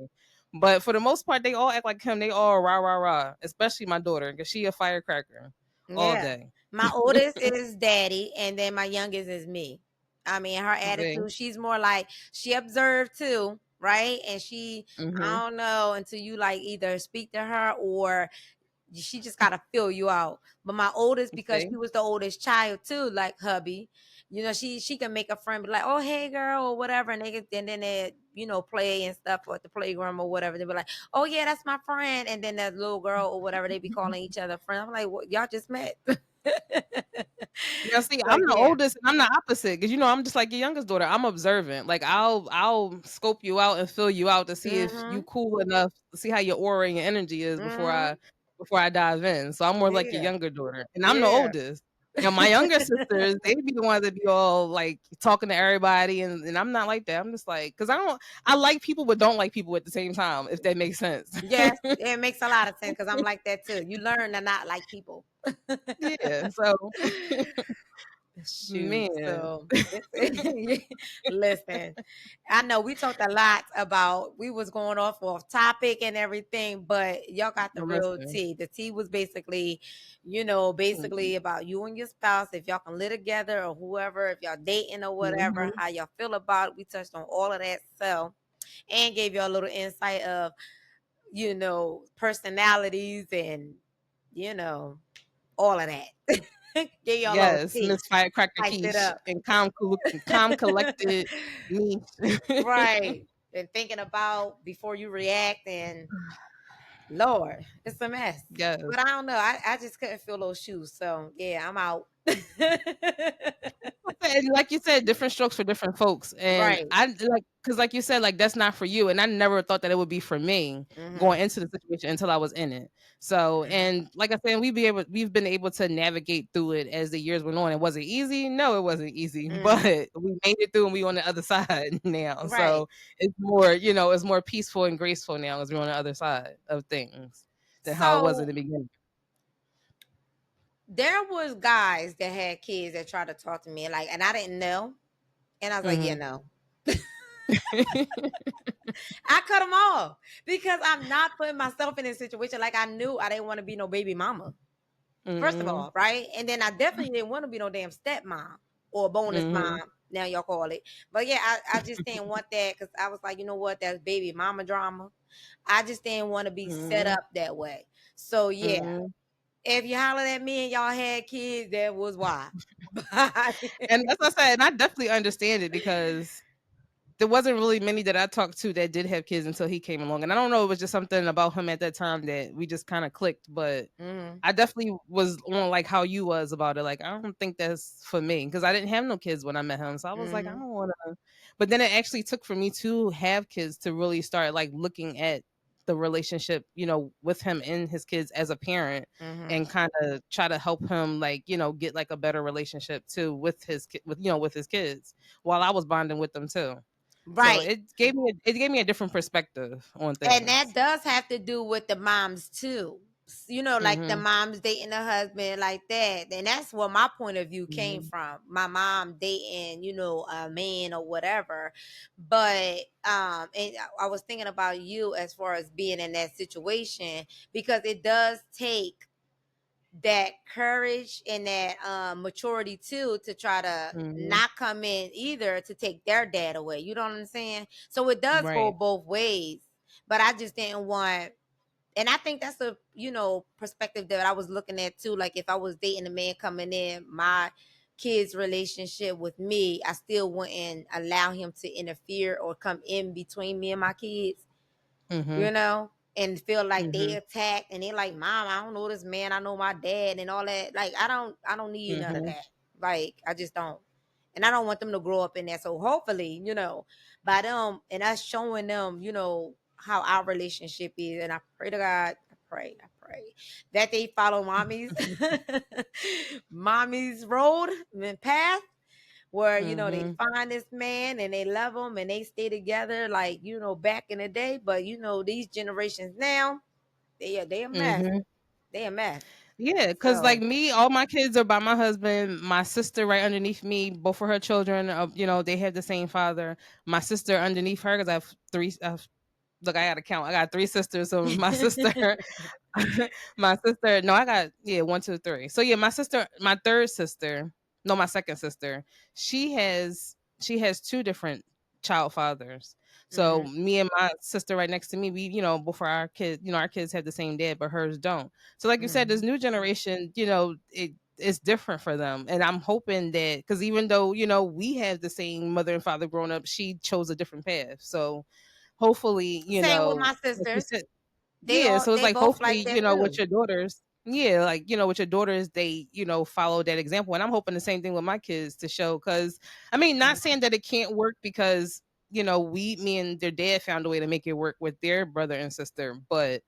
But for the most part, they all act like him. They all rah rah rah. Especially my daughter, because she a firecracker all Yeah. day. My oldest is daddy, and then my youngest is me. I mean, her See? attitude, she's more like she observed too, right? And Mm-hmm. I don't know until you like either speak to her or she just gotta fill you out. But my oldest, because See? she was the oldest child too, like hubby, she can make a friend be like, oh hey girl or whatever, and then they play and stuff or at the playground or whatever. They be like, oh yeah, that's my friend, and then that little girl or whatever, they be calling each other friend. I'm like, what, y'all just met? Now, see, So I'm the yeah. oldest, and I'm the opposite, because I'm just like your youngest daughter. I'm observant. Like I'll scope you out and fill you out to see if you Mm-hmm. cool enough to see how your aura and your energy is before Mm-hmm. I dive in. So I'm more like your Yeah. younger daughter, and I'm the Yeah. oldest. Now my younger sisters, they be the ones that be all like talking to everybody, and I'm not like that. I'm just like, because I like people but don't like people at the same time, if that makes sense. Yes, it makes a lot of sense because I'm like that too. You learn to not like people. Yeah. So Shoot. Man. So listen, I know we talked a lot about we was going off topic and everything, but y'all got the real Listen. tea. The tea was basically, Mhm. basically about you and your spouse, if y'all can live together or whoever, if y'all dating or whatever, how y'all feel about it. We touched on all of that. So and gave y'all a little insight of, personalities and, you know, all of that. Gave y'all a little Yes, tea. Miss Firecracker Hyped it Quiche up. and calm collected me. Right. And thinking about before you react, and Lord, it's a mess. Yes. But I don't know. I just couldn't feel those shoes. So yeah, I'm out. And like you said, different strokes for different folks. And Right. I like because like you said, like that's not for you. And I never thought that it would be for me Hmm. going into the situation until I was in it. So and like I said, we've been able to navigate through it as the years went on. It wasn't easy. No, it wasn't easy, but Hmm. we made it through and we on the other side now. Right. So it's more peaceful and graceful now as we're on the other side of things than how it was in So the beginning. there was guys that had kids that tried to talk to me, like, and I didn't know. And I was like, yeah, Hmm. no. I cut them off because I'm not putting myself in a situation like I knew I didn't want to be no baby mama. First of Hmm. all, right? And then I definitely didn't want to be no damn stepmom or bonus Hmm. mom. Now y'all call it. But yeah, I just didn't want that because I was like, you know what? That's baby mama drama. I just didn't want to be set Hmm. up that way. So yeah, Hmm. if you hollered at me and y'all had kids, that was why. Bye. And that's what I said, and I definitely understand it because there wasn't really many that I talked to that did have kids until he came along. And I don't know, it was just something about him at that time that we just kind of clicked. But Hmm. I definitely was on like how you was about it. Like, I don't think that's for me because I didn't have no kids when I met him. So I was like, I Hmm. don't want to. But then it actually took for me to have kids to really start like looking at the relationship, with him and his kids as a parent Hmm. and kind of try to help him like, get like a better relationship too with with his kids while I was bonding with them too. So Right. it gave me a different perspective on And that things. does have to do with the moms too. Like the Mhm. moms dating the husband like that. And that's where my point of view came Mhm. from. My mom dating, a man or whatever. But and I was thinking about you as far as being in that situation, because it does take that courage and that maturity too, to try to Mhm. not come in either to take their dad away. You know what I'm saying? So it does go Right. both ways. But I just didn't want, and I think that's a perspective that I was looking at too. Like if I was dating a man coming in my kids' relationship with me, I still wouldn't allow him to interfere or come in between me and my kids, Mhm. and feel like they Mhm. attacked and they like, Mom, I don't know this man, I know my dad and all that. Like I don't need none of Mhm. that. Like I just don't. And I don't want them to grow up in that. So hopefully, by them and us showing them, how our relationship is. And I pray to God, I pray that they follow mommy's mommy's road and path, where they Mhm. find this man and they love him and they stay together, like back in the day. But these generations now, they a mess. Mhm. They a mess. Yeah, cause like So me, all my kids are by my husband. My sister right underneath me, both of her children, they have the same father. My sister underneath her, cause I have three. Look, I gotta count. I got three sisters. So my sister, my sister. No, I got one, two, three. So yeah, my sister, my third sister. No, my second sister. She has two different child fathers. So hmm. me and my sister right next to me, we before our kids, our kids have the same dad, but hers don't. So like you said, this Hmm. new generation, it's different for them, and I'm hoping that because even though we have the same mother and father growing up, she chose a different path. So hopefully, Same with my like you sisters. said, They yeah, all so it's they like both like hopefully, that with too. your daughters, yeah, like with your daughters, they follow that example, and I'm hoping the same thing with my kids to show. Because I mean, not saying that it can't work because me and their dad found a way to make it work with their brother and sister, but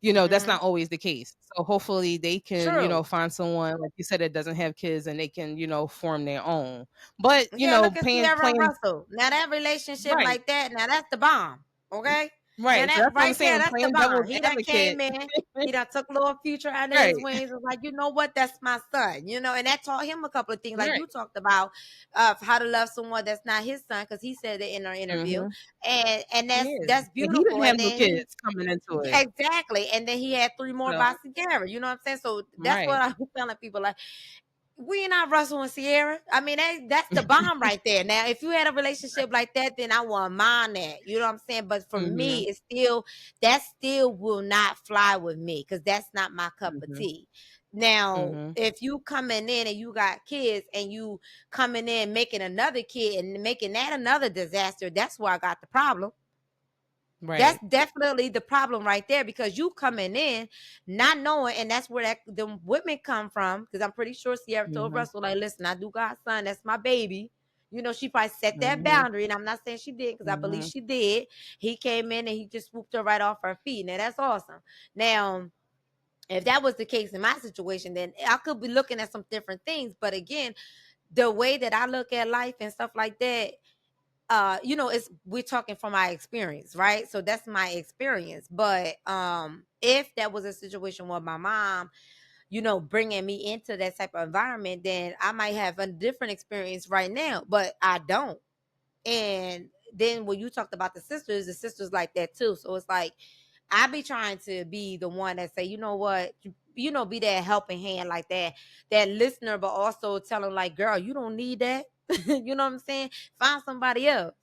that's Hmm. not always the case. So hopefully they can True. find someone like you said that doesn't have kids and they can form their own. But Yeah, look at paying Sierra and playing Russell. Now that relationship right. like that, now that's the bomb. Okay. Now Right. So that that's what I'm right there, saying. that's the Playing bond. devil's He done advocate. came in. He done took a little future under his Right. wings. Was like, you know what? That's my son. And that taught him a couple of things, like Right. you talked about, how to love someone that's not his son, because he said it in our interview, Mm-hmm. and Yeah. that's And he beautiful. didn't have And no then he kids coming into it. exactly, and then he had three more So by Sierra. You know what I'm saying? So that's what right. I'm telling people, like, we not Russell and Sierra. I mean, that's the bomb right there. Now, if you had a relationship like that, then I wouldn't mind that. You know what I'm saying? But for Mm-hmm. me, it's still that still will not fly with me, because that's not my cup of Mm-hmm. tea. Now, Mm-hmm. if you coming in and you got kids and you coming in making another kid and making that another disaster, that's where I got the problem. That's Right. definitely the problem right there, because you coming in not knowing, and that's where the women come from. Because I'm pretty sure Sierra told Mm-hmm. Russell, like, listen, I do got a son, that's my baby. She probably set that Mm-hmm. boundary, and I'm not saying she did, because I believe Mm-hmm. she did. He came in and he just swooped her right off her feet. Now that's awesome. Now, if that was the case in my situation, then I could be looking at some different things. But again, the way that I look at life and stuff like that, it's we're talking from my experience, right? So that's my experience. But if that was a situation where my mom, bringing me into that type of environment, then I might have a different experience right now, but I don't. And then when you talked about the sisters like that too. So it's like I be trying to be the one that say, you know what, be that helping hand, like that listener, but also tell them, like, girl, you don't need that. You know what I'm saying? Find somebody else,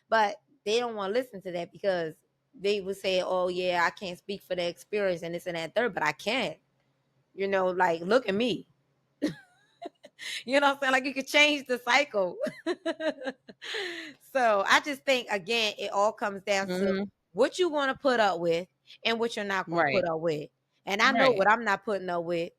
But they don't want to listen to that, because they would say, oh yeah, I can't speak for the experience and this and that third, but I can. Like, look at me. You know what I'm saying? Like, you could change the cycle. So I just think, again, it all comes down to Mm-hmm. what you want to put up with and what you're not going to Right. put up with. And I know Right. what I'm not putting up with.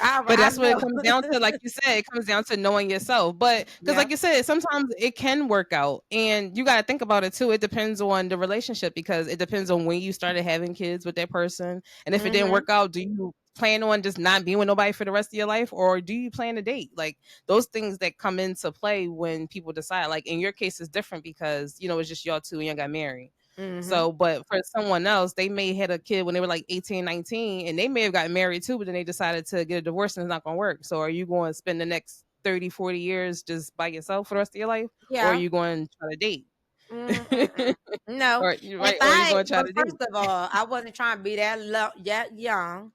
I, But I that's what it know. comes down to. Like you said, it comes down to knowing yourself. But because, Yeah. like you said, sometimes it can work out, and you got to think about it too. It depends on the relationship, because it depends on when you started having kids with that person, and if it didn't Mm-hmm. work out, do you plan on just not being with nobody for the rest of your life, or do you plan a date? Like, those things that come into play when people decide. Like, in your case, it's different because it's just y'all two and you got married. Mm-hmm. So, but for someone else, they may had a kid when they were like 18, 19, and they may have gotten married too, but then they decided to get a divorce and it's not going to work. So, are you going to spend the next 30, 40 years just by yourself for the rest of your life? Or are Yeah. you going to try to date? Mm-mm. No. Or you If right, or are you I, going to try but to first date? of all, I wasn't trying to be that young.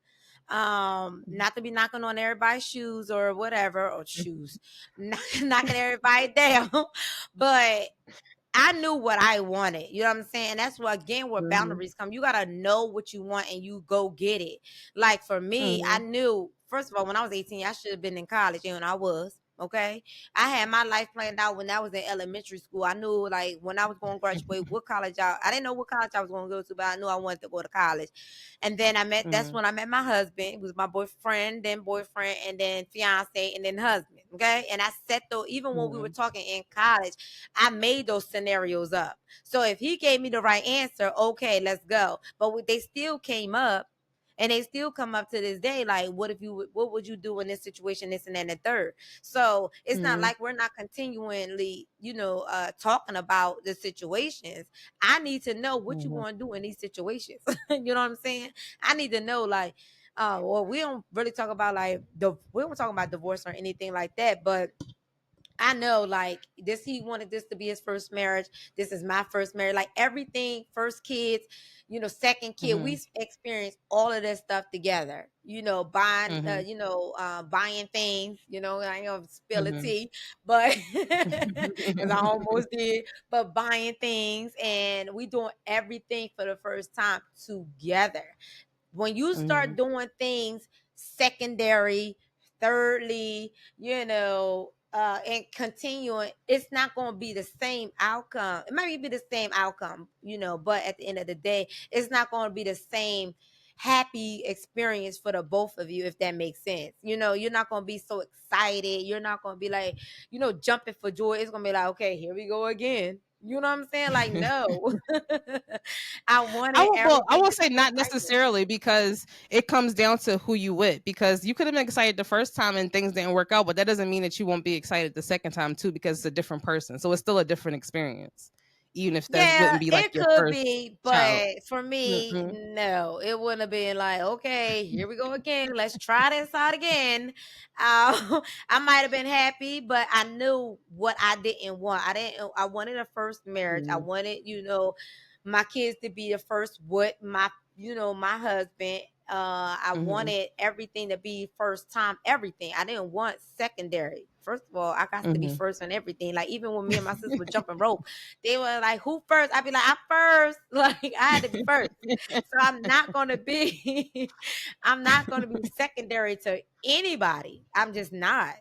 Not to be knocking on everybody's shoes or whatever, or shoes, knocking everybody down. But I knew what I wanted. You know what I'm saying? That's what, again, where Mm-hmm. boundaries come. You gotta know what you want and you go get it. Like for me, I Mm-hmm. knew, first of all, when I was 18, I should have been in college, and I was. Okay. I had my life planned out when I was in elementary school. I knew, like, when I was going to graduate, what college I didn't know what college I was going to go to, but I knew I wanted to go to college. And then that's Mm-hmm. when I met my husband. It was my boyfriend, and then fiance, and then husband. Okay. And I set though, even when we were Mm-hmm. talking in college, I made those scenarios up. So if he gave me the right answer, okay, let's go. But they still came up, and they still come up to this day. Like, what would you do in this situation, this and that, and the third? So it's not Mm-hmm. like we're not continually, talking about the situations. I need to know what you're Mm-hmm. going to do in these situations. You know what I'm saying? I need to know, like, well, we don't really talk about, like, we don't talk about divorce or anything like that, but I know, like, he wanted this to be his first marriage. This is my first marriage. Like, everything, first kids, second kid, Mm-hmm. we experienced all of this stuff together. Buying, Mm-hmm. buying things. I ain't gonna spill the Mm-hmm. tea, but because I almost did. But buying things, and we doing everything for the first time together. When you Mm-hmm. start doing things secondary, thirdly, and continuing, it's not going to be the same outcome. It might be the same outcome, but at the end of the day, it's not going to be the same happy experience for the both of you, if that makes sense. You're not going to be so excited. You're not going to be like, jumping for joy. It's going to be like, okay, here we go again. You know what I'm saying? Like, no. I wanted I everything will to say be not exciting. necessarily, because it comes down to who you with. Because you could have been excited the first time and things didn't work out, but that doesn't mean that you won't be excited the second time too, because it's a different person. So it's still a different experience. even if that Yeah, wouldn't be like it your could first be, child. but for me, Mm-mm. no, it wouldn't have been like, okay, here we go again. Let's try this out again. I might have been happy, but I knew what I didn't want. I wanted a first marriage. I Mm-hmm. wanted, my kids to be the first with my husband. I Mm-hmm. wanted everything to be first time, everything. I didn't want secondary. First of all, I got to be Mm-hmm. first on everything. Like even when me and my sister were jumping rope, they were like, "Who first?" I'd be like, "I'm first." Like I had to be first. So I'm not gonna be, I'm not gonna be secondary to anybody. I'm just not.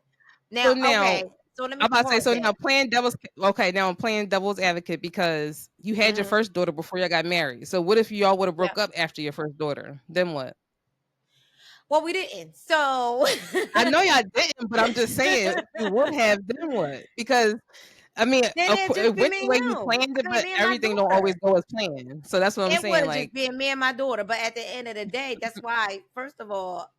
So Now, now, okay. So let me I'm about to say, pause so now that. playing devil's okay, now I'm playing devil's advocate because you had your Hmm. first daughter before y'all got married. So what if y'all would have Yeah. broke up after your first daughter? Then what? Well, we didn't. So I know y'all didn't, but I'm just saying if you would have, then what? Because I mean, then it'd it just be went me the way you and him. planned it, I mean, but me and my everything don't always daughter. go as planned. So that's what I'm It would saying. have just Like, been me and my daughter. But at the end of the day, that's why, first of all,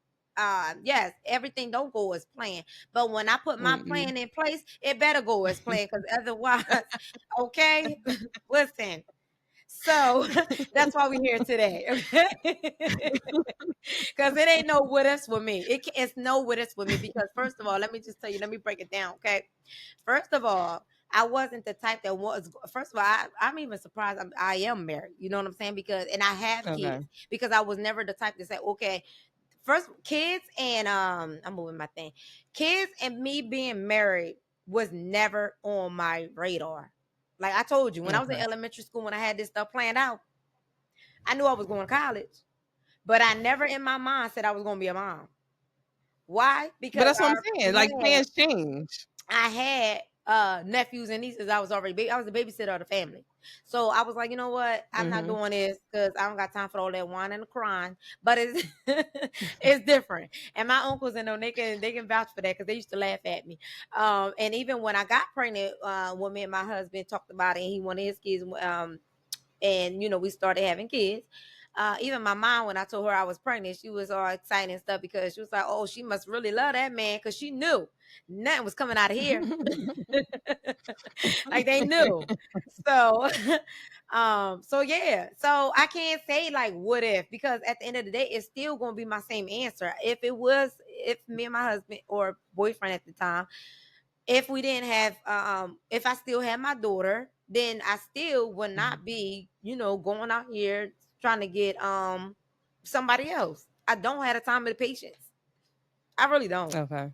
yes, everything don't go as planned. But when I put my mm-mm. plan in place, it better go as planned because otherwise, okay, listen. So that's why we're here today, okay? Because it ain't no what ifs with me. It's no what ifs with me because first of all, let me just tell you, let me break it down, okay? First of all, I wasn't the type that was. First of all, I'm even surprised I am married. You know what I'm saying? Because and I have Okay. kids because I was never the type to say, okay, first kids and I'm moving my thing. Kids and me being married was never on my radar. Like I told you, when I was in Okay. elementary school, when I had this stuff planned out, I knew I was going to college, but I never in my mind said I was going to be a mom. Why? But Because that's what I'm saying. Like plans change. I had nephews and nieces. I was a babysitter of the family. So I was like, you know what? I'm not Mm-hmm. doing this because I don't got time for all that whining and crying. But it's it's different. And my uncles and them, they can vouch for that because they used to laugh at me. And even when I got pregnant, when me and my husband talked about it, and he wanted his kids. And we started having kids. Even my mom, when I told her I was pregnant, she was all excited and stuff because she was like, "Oh, she must really love that man," because she knew nothing was coming out of here. Like they knew. So, so yeah. So I can't say like what if because at the end of the day, it's still gonna be my same answer. If me and my husband or boyfriend at the time, if we didn't have if I still had my daughter, then I still would not be, going out here trying to get somebody else. I don't have the time or the patience. I really don't. Okay.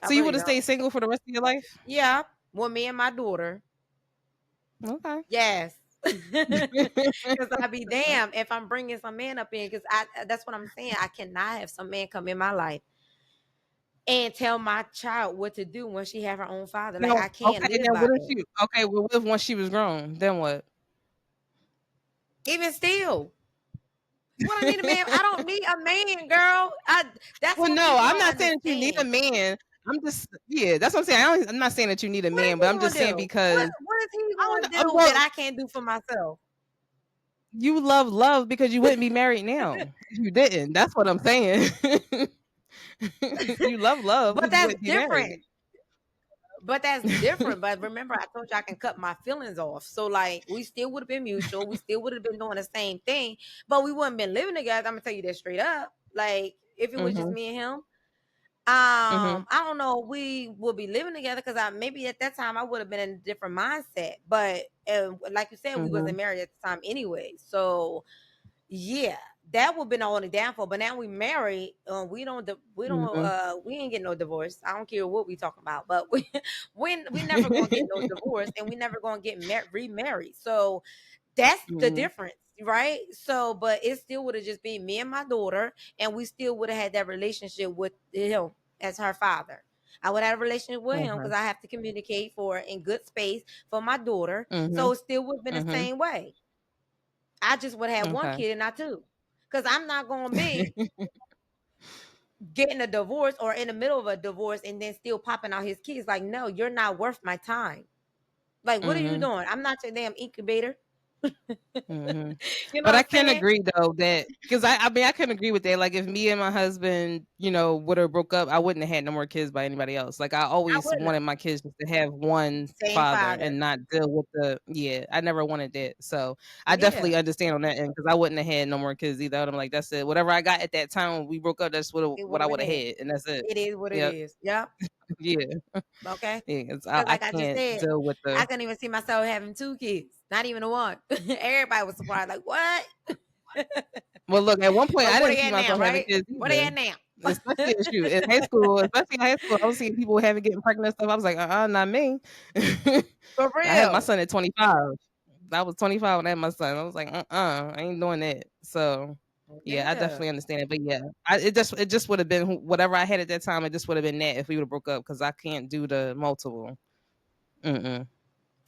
I So you really would have stayed don't. single for the rest of your life? Yeah, well, me and my daughter. Okay. Yes. Because I'd be damn if I'm bringing some man up in, because that's what I'm saying. I cannot have some man come in my life and tell my child what to do when she have her own father. Like No, I can't okay, live now by what if that. she okay, well, what if once she was grown, then what? Even still, what I need a man. I don't need a man, girl. That's Well, what no, people I'm don't not saying that you need a understand. man. I'm just yeah, that's what I'm saying. I'm not saying that you need a What is man, but he I'm gonna just saying do? What because What is he I gonna don't know, do that well, I can't do for myself? you love because you wouldn't be married now if you didn't. That's what I'm saying. You love But because you that's wouldn't be married. different. But that's different. But remember, I told you I can cut my feelings off. So like, we still would have been mutual. We still would have been doing the same thing, but we wouldn't been living together. I'm gonna tell you that straight up. Like, if it was just Mhm. me and him, Mhm. I don't know. We would be living together because I maybe at that time I would have been in a different mindset. But like you said, we wasn't Mhm. married at the time anyway. So yeah, that would have been the only downfall. But now we married. Mhm. We ain't getting no divorce. I don't care what we talking about. But we never gonna get no divorce, and we never gonna get remarried. So that's the Mhm. difference, right? So, but it still would have just been me and my daughter, and we still would have had that relationship with him as her father. I would have a relationship with him because Okay. I have to communicate for in good space for my daughter. So Mhm. it still would have been the Mhm. same way. I just would have one Okay. kid and not two. Because I'm not going to be getting a divorce or in the middle of a divorce and then still popping out his kids. Like, no, you're not worth my time. Like, what are you Mhm. doing? I'm not your damn incubator. hmm You know But I what I'm can saying? agree though that because I mean I can agree with that. Like if me and my husband, would have broke up, I wouldn't have had no more kids by anybody else. Like I I always wouldn't wanted have. my kids just to have one Same father father. and not deal with I never wanted that. So I Yeah, definitely understand on that end because I wouldn't have had no more kids either. I'm like, that's it. Whatever I got at that time when we broke up, that's it what would I have would been have it. had, and that's it. It is what it Yep. is. Yep. Yeah. Okay. Yeah. 'Cause Because I like I just can't said, deal with I the. couldn't even see myself having two kids, not even a one. Everybody was surprised, like, what? Well, look, at one point But I where didn't they see at now, myself having right? kids Where they either. at now? Especially in high school, I was seeing people having getting pregnant and stuff. I was like, not me. For I had my real. son at 25. I was 25 when I had my son. I was like, I ain't doing that. So yeah, I Yeah. definitely understand it. But yeah, it just would have been whatever I had at that time. It just would have been that if we would have broke up because I can't do the multiple. Mm-mm.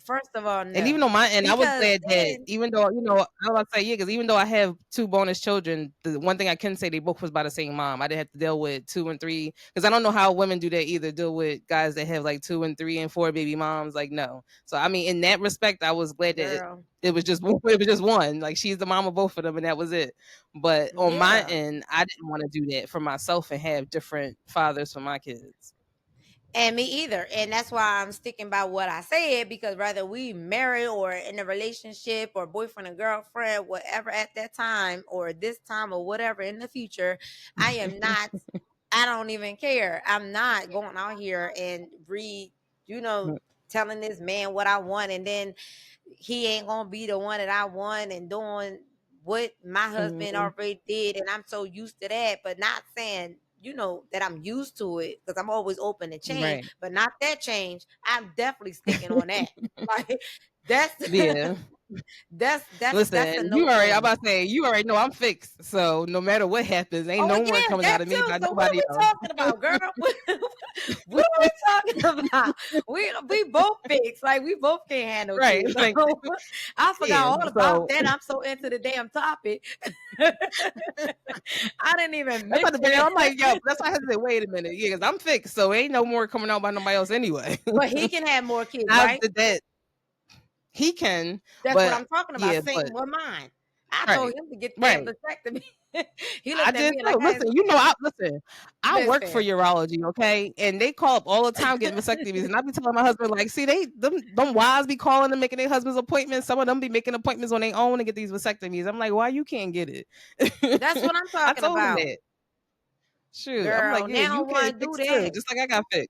First of all, And even no. though I was Because glad that then, even though, I would say, yeah, because even though I have two bonus children, the one thing I can say, they both was by the same mom. I didn't have to deal with two and three, because I don't know how women do that either, deal with guys that have like two and three and four baby moms. Like, no. So, I mean, in that respect, I was glad that girl, it was just it was just one. Like, she's the mom of both of them, and that was it. But on my yeah. end, I didn't want to do that for myself and have different fathers for my kids. And me either. And that's why I'm sticking by what I said, because whether we married or in a relationship or boyfriend and girlfriend, whatever at that time or this time or whatever in the future, I am not, I don't even care. I'm not going out here and you know, telling this man what I want, and then he ain't gonna be the one that I want and doing what my husband Mhm. already did, and I'm so used to that. But not saying, that I'm used to it, because I'm always open to change, Right. but not that change. I'm definitely sticking on that. Like that's Yeah. that's a Listen, no for I'm me. about to say, you already know I'm fixed. So no matter what happens, ain't Oh no more yeah, coming that out of me too. by So what are nobody we else. talking about, girl? What are we talking about? We both fixed. Like we both can't handle Right. kids. Like, So I forgot yeah. all about So that. I'm so into the damn topic. I didn't even that's about to mention bring it. it. I'm like, yo, that's why I had to say, wait a minute. Yeah, because I'm fixed. So ain't no more coming out by nobody else anyway. But he can have more kids, Now right? that he can, That's what but I'm talking about. yeah, but Same with mine. I told right. him to get the damn Right. vasectomy. He I looked at did me too. like Listen, I work for listen. urology, okay? And they call up all the time getting vasectomies. And I be telling my husband, like, see, them wives be calling and making their husbands appointments. Some of them be making appointments on their own to get these vasectomies. I'm like, why you can't get it? That's what I'm I talking told him about. that. Shoot. I'm like, Girl, yeah, they you don't get want to do fixed too, that. just like I got fixed.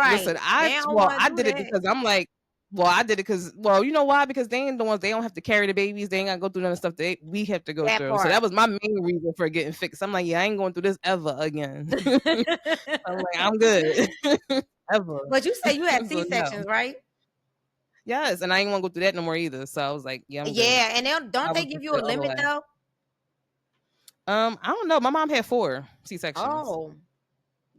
Listen, Right. They don't want I to do did it that. because I'm like, well, I did it because, well, you know why? Because they ain't the ones, they don't have to carry the babies. They ain't got to go through none of the stuff we have to go That through. So that part. was my main reason for getting fixed. I'm like, yeah, I ain't going through this ever again. I'm like, I'm good. Ever. But you say you had So no. C-sections, right? Yes, and I ain't want to go through that no more either. So I was like, yeah, I'm good. Yeah, and don't I they was give just you a the other limit way. though? I don't know. My mom had 4 C-sections. Oh,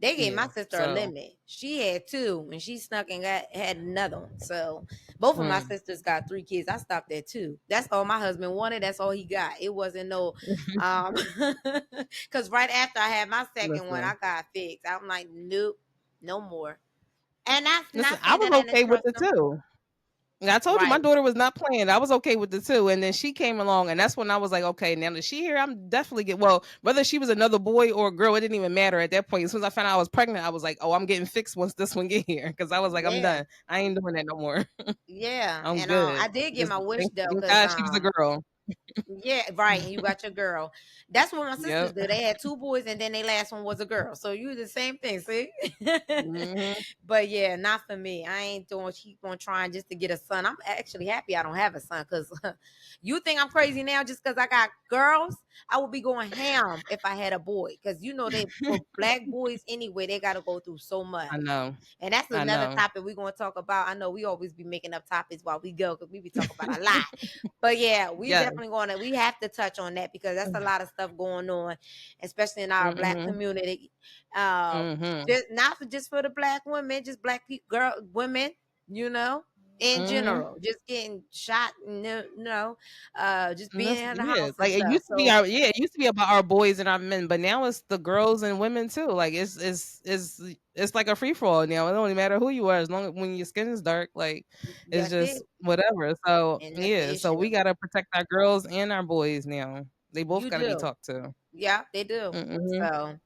they gave Yeah. my sister a So limit. She had 2, and she snuck and had another one. So both of my mm. sisters got 3 kids. I stopped at 2. That's all my husband wanted. That's all he got. It wasn't no, um, because right after I had my second one, Listen. I got fixed. I'm like, nope, no more. And that's Listen, not I saying was that I didn't okay with trust the them. 2. And I told you my Right. daughter was not playing. I was okay with the 2. And then she came along, and that's when I was like, okay, now that she here, I'm definitely whether she was another boy or a girl, it didn't even matter at that point. As soon as I found out I was pregnant, I was like, oh, I'm getting fixed once this one get here. Because I was like, I'm Yeah. done. I ain't doing that no more. Yeah. I'm And good. I did get Just my wish though, thank because God she was a girl. yeah, right. And you got your girl. That's what my sisters Yep. did. They had 2 boys, and then their last one was a girl. So you the same thing, see? Hmm. But yeah, not for me. I ain't doing keep on trying just to get a son. I'm actually happy I don't have a son, because you think I'm crazy now just because I got girls? I would be going ham if I had a boy. Because they, for black boys anyway, they gotta go through so I much. know. And that's I another know. topic we're gonna talk about. I know we always be making up topics while we go, because we be talking about a lot. But yeah, we Yes. definitely we have to touch on that, because that's a lot of stuff going on, especially in our black Hmm. community. Um, Hmm. just not just for the black women, just black people, girl, women, you know. in Mhm. general, just getting shot, just And being that's in the yeah, house and like it stuff. used to be So it used to be about our boys and our men, but now it's the girls and women too. Like it's like a free for all now. It don't even matter who you are, as long as when your skin is dark, like it's that's just it, whatever. So and that's the yeah, so issue. we gotta protect our girls and our boys now. They both You gotta be do, talked to. yeah, they do. Hmm. So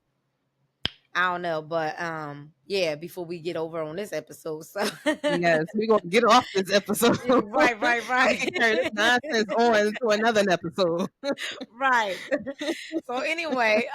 I don't know, but yeah. Before we get over on this episode, so Yes, we gonna get off this episode. right, right, We right, can carry this nonsense on to another episode. right. So anyway,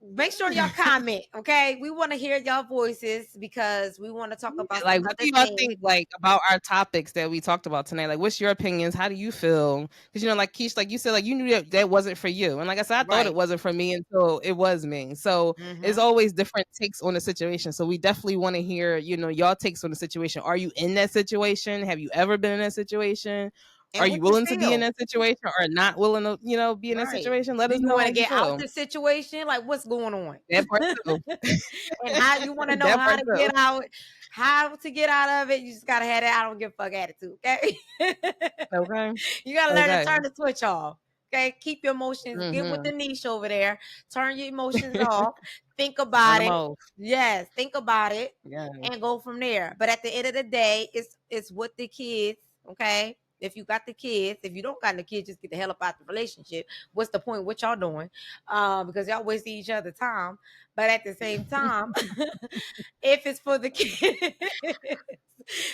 make sure y'all comment, okay? We want to hear y'all voices because we want to talk about some Like, what do other y'all things. think, like, about our topics that we talked about tonight? Like, what's your opinions? How do you feel? Because, like Keish, like you said, like you knew that wasn't for you. And like I said, I thought it Right. wasn't for me until it was me. So it's Mm-hmm. always different takes on the situation. So we definitely want to hear, y'all takes on the situation. Are you in that situation? Have you ever been in that situation? Are And you what you willing to be in feel. that situation or not willing to, be in that Right. situation? Let Do us you know want how to you get out feel. the situation? Like, what's going on? That part too. And how you want to know That how part to too. get out, how to get out of it. You just gotta have that I don't give a fuck attitude. Okay. Okay. You gotta learn to Okay. turn the switch off. Okay. Keep your emotions, get with the Mm-hmm. niche over there. Turn your emotions off. Think Turn about them it. off. Yes, think about it Yeah. and go from there. But at the end of the day, it's with the kids. Okay. If you got the kids, if you don't got the kids, just get the hell up out the relationship. What's the point? What y'all doing? Because y'all wasting each other time. But at the same time, if it's for the kids,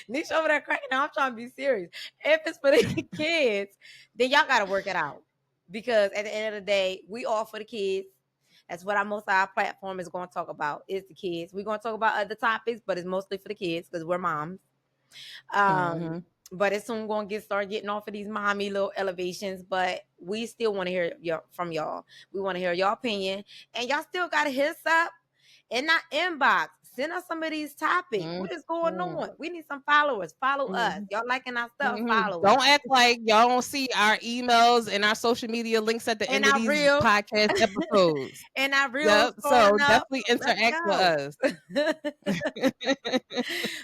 Niche over there cracking. I'm trying to be serious. If it's for the kids, then y'all got to work it out. Because at the end of the day, we all for the kids. That's what our most of our platform is going to talk about is the kids. We're going to talk about other topics, but it's mostly for the kids because we're moms. Um, Mm-hmm. but it's soon going to start getting off of these mommy little elevations. But we still want to hear from y'all. We want to hear your opinion, and y'all still got to hit us up in our inbox. Send us some of these topics. What is going Mm-hmm. on? We need some followers. Follow us. Mm-hmm. Y'all liking our stuff? Mm-hmm. Follow us. Don't act like y'all don't see our emails and our social media links at the And end of our these reels, podcast episodes. and our reels Yep. going So up. definitely Let's interact with go. us.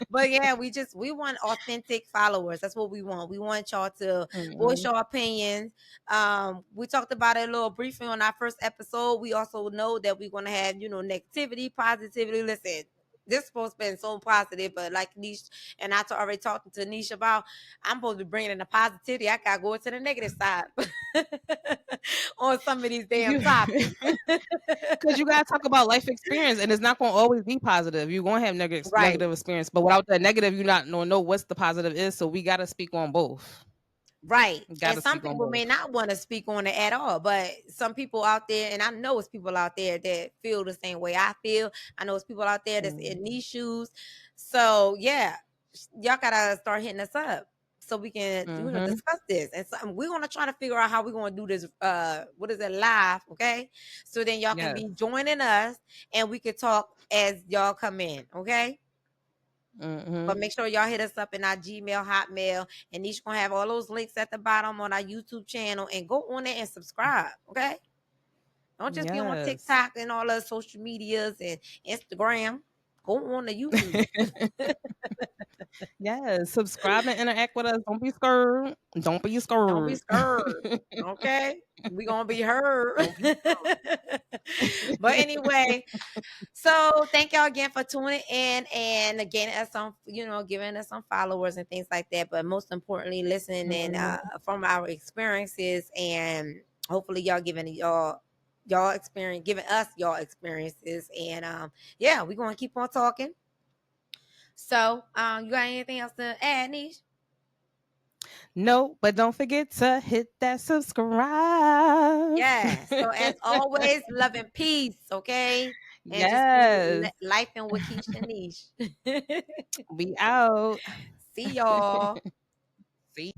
But yeah, we want authentic followers. That's what we want. We want y'all to voice Mm-hmm. your opinions. We talked about it a little briefly on our first episode. We also know that we're gonna have, negativity, positivity. Listen, this is supposed to be so positive, but like Niche and already talked to Niche about, I'm supposed to be bringing in the positivity. I gotta go to the negative side on some of these damn You topics. because you gotta talk about life experience, and it's not gonna always be positive. You're gonna have Right. negative experience, but without that negative, you not know what's the positive is. So we gotta speak on both. Right. And Gotta some speak on people both. may not want to speak on it at all, but some people out there, and I know it's people out there that feel the same way I feel. I know it's people out there that's in Mm-hmm. these shoes. So yeah, y'all gotta start hitting us up so we can, Mm-hmm. discuss this. And so we're gonna try to figure out how we're gonna do this. What is it, live? Okay, so then y'all can Yes. be joining us and we could talk as y'all come in. Okay. Mm-hmm. But make sure y'all hit us up in our Gmail, Hotmail, and each gonna have all those links at the bottom on our YouTube channel. And go on there and subscribe, okay? Don't just be on Yes. TikTok and all the social medias and Instagram. Go on to YouTube. Yes. Subscribe and interact with us. Don't be scared. Don't be Don't be scared. scared, okay? We gonna be heard. Don't be But scared. anyway, so thank y'all again for tuning in and again us some, giving us some followers and things like that. But most importantly, listening Mhm. from our experiences, and hopefully y'all y'all experience, giving us y'all experiences. And yeah, we're gonna keep on talking. So you got anything else to add, Niche? No, but don't forget to hit that subscribe. Yeah. So as always, love and peace, okay? And just be Yes. life and with Keisha and Niche. We out. See y'all. See.